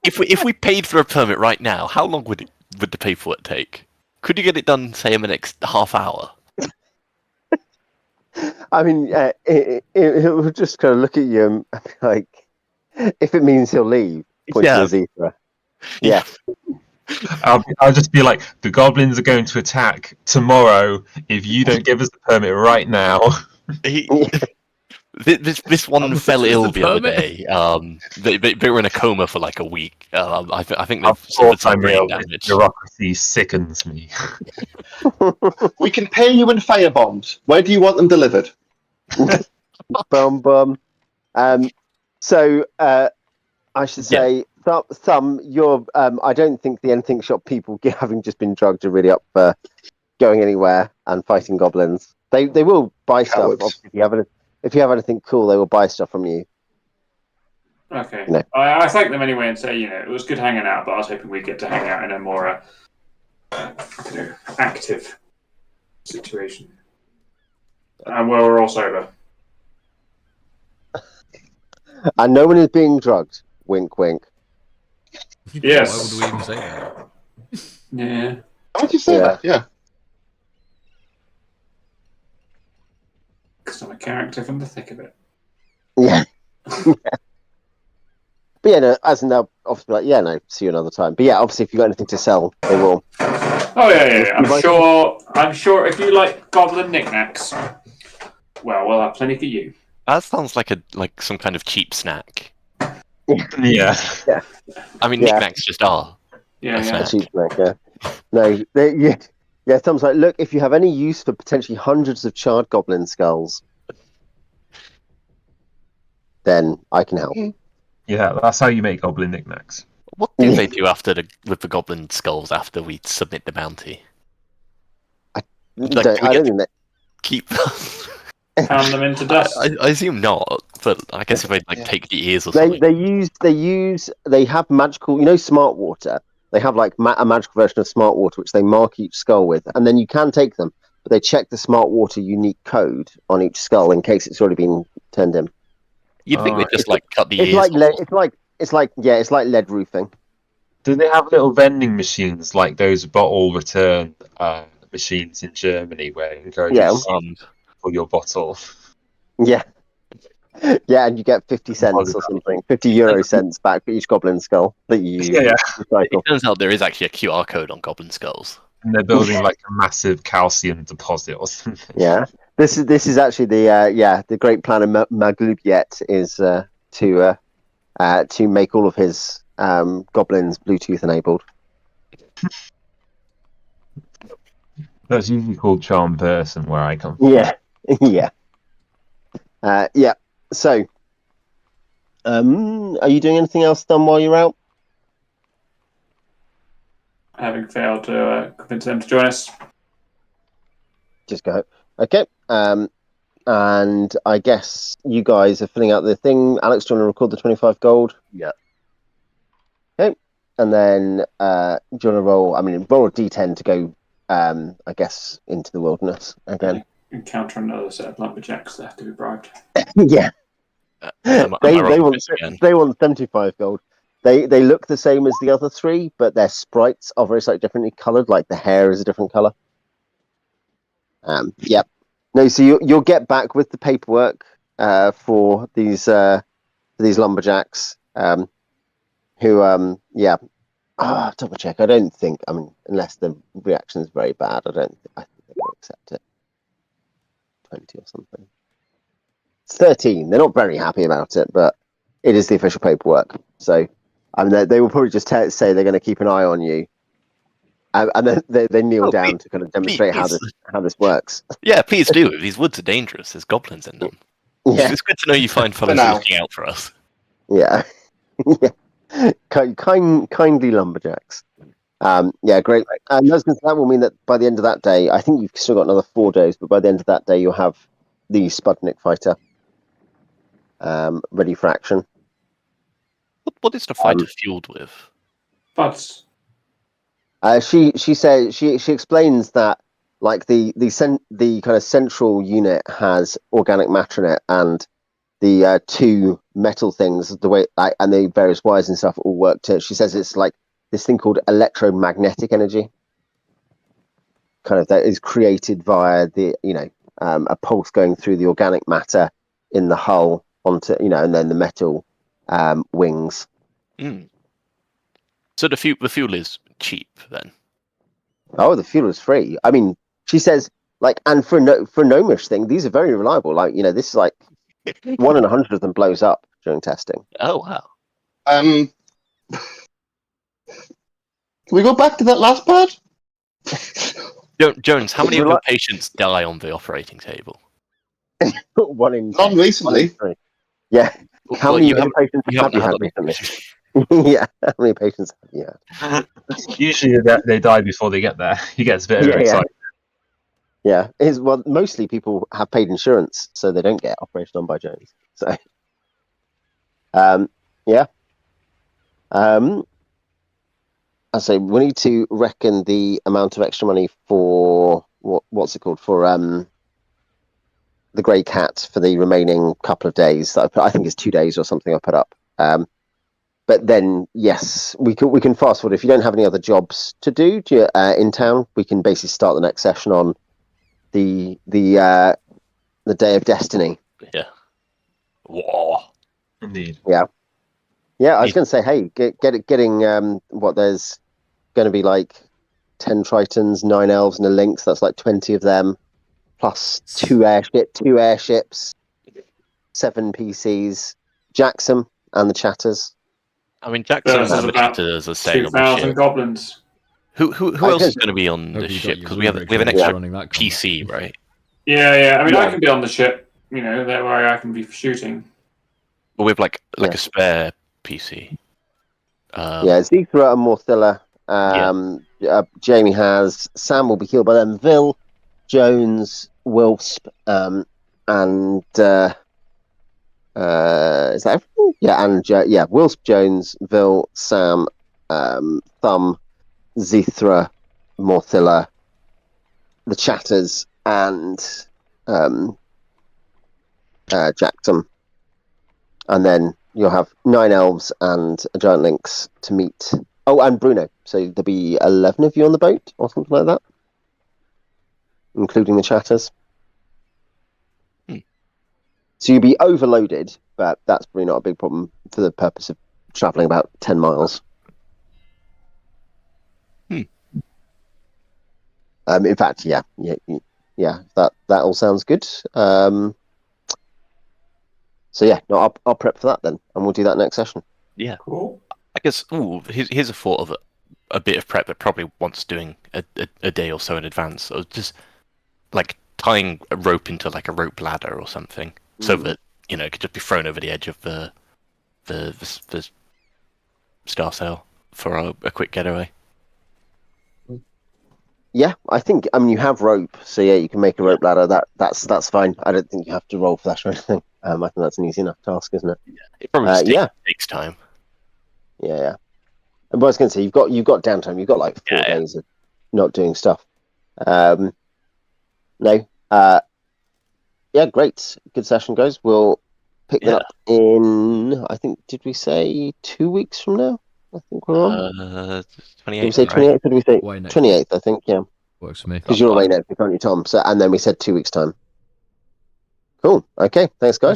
If we paid for a permit right now, how long would the paperwork take? Could you get it done, say, in the next half hour? I mean, it will just kind of look at you and be like, if it means he'll leave, point to Xeethra. Yeah. I'll just be like, the goblins are going to attack tomorrow if you don't give us the permit right now. This one fell ill the other day. They were in a coma for like a week. I think they've suffered some brain damage. Bureaucracy sickens me. We can pay you in fire bombs. Where do you want them delivered? Bum. So I should say, Thumb, you're. I don't think the anything shop people, having just been drugged, are really up for going anywhere and fighting goblins. They will buy stuff. Obviously, if you have anything cool, they will buy stuff from you. Okay. No. I thank them anyway and say, it was good hanging out, but I was hoping we'd get to hang out in a more active situation. And where we're all sober. And no one is being drugged. Wink, wink. Yes. Why would we even say that? Yeah. Why would you say that? Yeah. Because I'm a character from the thick of it. Yeah. But yeah, no, as in they'll obviously be like, yeah, no, see you another time. But yeah, obviously if you've got anything to sell, they will. Oh yeah. I'm sure if you like goblin knickknacks, well, we'll have plenty for you. That sounds like some kind of cheap snack. Yeah. I mean, knickknacks just are. Yeah. A cheap snack, yeah. No, yeah, Tom's like, look, if you have any use for potentially hundreds of charred goblin skulls, then I can help. Yeah, that's how you make goblin knickknacks. What do they do with the goblin skulls after we submit the bounty? I don't think that... Keep Pound them into dust. I assume not, but I guess if I take the ears or something. They have magical, smart water. They have like a magical version of smart water, which they mark each skull with, and then you can take them, but they check the smart water unique code on each skull in case it's already been turned in. You'd think they'd just cut the ears. It's like lead roofing. Do they have little vending machines like those bottle return machines in Germany where you go for your bottle? Yeah. Yeah, and you get 50 cents or something, 50 euro cents back for each goblin skull that you recycle. It turns out there is actually a QR code on goblin skulls. And they're building like a massive calcium deposit or something. Yeah. This is actually the great plan of Maglubiet is to make all of his goblins Bluetooth enabled. That's usually called Charm Person where I come from. Yeah. So, are you doing anything else done while you're out? Having failed to convince them to join us. Just go. Okay. And I guess you guys are filling out the thing. Alex, do you want to record the 25 gold? Yeah. Okay. And then do you want to roll a D10 to go, I guess, into the wilderness again? Encounter another set of lumberjacks that have to be bribed. Yeah. They want 75 gold. They look the same as the other three, but their sprites are very slightly differently coloured. Like the hair is a different colour. Yep. No, so you'll get back with the paperwork for these lumberjacks. Who double check. I don't think. Unless the reaction is very bad, I think they will accept it. 20 or something. It's 13. They're not very happy about it, but it is the official paperwork. So, they will probably just say they're going to keep an eye on you, and then they kneel down to kind of demonstrate how this works. Yeah, please do. These woods are dangerous. There's goblins in them. Yeah. It's good to know you find fellows looking out for us. Yeah. Kindly lumberjacks. Great. And that will mean that by the end of that day, I think you've still got another 4 days, but by the end of that day, you'll have the Sputnik fighter ready for action. What is the fighter fueled with? But she explains that like the kind of central unit has organic matter in it, and the two metal things, the way and the various wires and stuff all work to. She says it's like this thing called electromagnetic energy, kind of that is created via the a pulse going through the organic matter in the hull onto and then the metal wings. So the fuel is cheap then. Oh, the fuel is free. I mean, she says and for gnomish thing, these are very reliable. This is like 1 in 100 of them blows up during testing. Oh wow. Can we go back to that last part? Jones, how many of your patients die on the operating table? 1 in. Not recently. Yeah. How many patients have you had any. recently? Yeah. How many patients have you had? Usually they die before they get there. He gets a bit excited. Yeah. Mostly people have paid insurance, so they don't get operated on by Jones. So, yeah. I say we need to reckon the amount of extra money for what's it called for the grey cat for the remaining couple of days that I think it's 2 days or something I put up. But then yes, we can fast forward if you don't have any other jobs to do in town. We can basically start the next session on the Day of Destiny. Yeah. Whoa. Indeed. Yeah. I was going to say, hey, getting there's going to be like 10 Tritons, 9 Elves, and a Lynx. That's like 20 of them, plus 2 airships, 7 PCs, Jackson, and the Chatters. I mean, Jackson and the about Chatters are staying on the 2,000 ship. goblins. Who else is going to be on the Hope you ship? got Because your we have rubric an ready extra running that PC, combat. right? Yeah. I mean, I Yeah. can be on the ship. That way I can be shooting. But we have like Yeah. a spare PC. Xeethra and Morthilla. Jamie has. Sam will be killed by them. Vil, Jones, Wilsp, and is that everything? Yeah, and Wilsp, Jones, Vil, Sam, Thumb, Xeethra, Morthilla, the Chatters, and Jackson. And then you'll have 9 elves and a giant lynx to meet. Oh, and Bruno. So there'll be 11 of you on the boat or something like that, including the Chatters. So you'll be overloaded, but that's probably not a big problem for the purpose of travelling about 10 miles. In fact, yeah, that all sounds good. So yeah, no, I'll prep for that then, and we'll do that next session. Yeah. Cool. I guess. Here's a thought of a bit of prep that probably wants doing a day or so in advance, or just like tying a rope into like a rope ladder or something, so that it could just be thrown over the edge of the star sail for a quick getaway. Yeah, I think. I mean, you have rope, so yeah, you can make a rope ladder. That's fine. I don't think you have to roll flash or anything. I think that's an easy enough task, isn't it? It probably takes time. Yeah. And what I was going to say, you've got downtime. You've got like 4 days of not doing stuff. No. Yeah, great. Good session, guys. We'll pick that up in. I think. Did we say 2 weeks from now? I think we're on. 28th. Did we say 28th? Or did we say 28th? I think. Yeah. Works for me. Because you're away next week, aren't you, Tom? So, and then we said 2 weeks' time. Cool. Okay. Thanks, guys.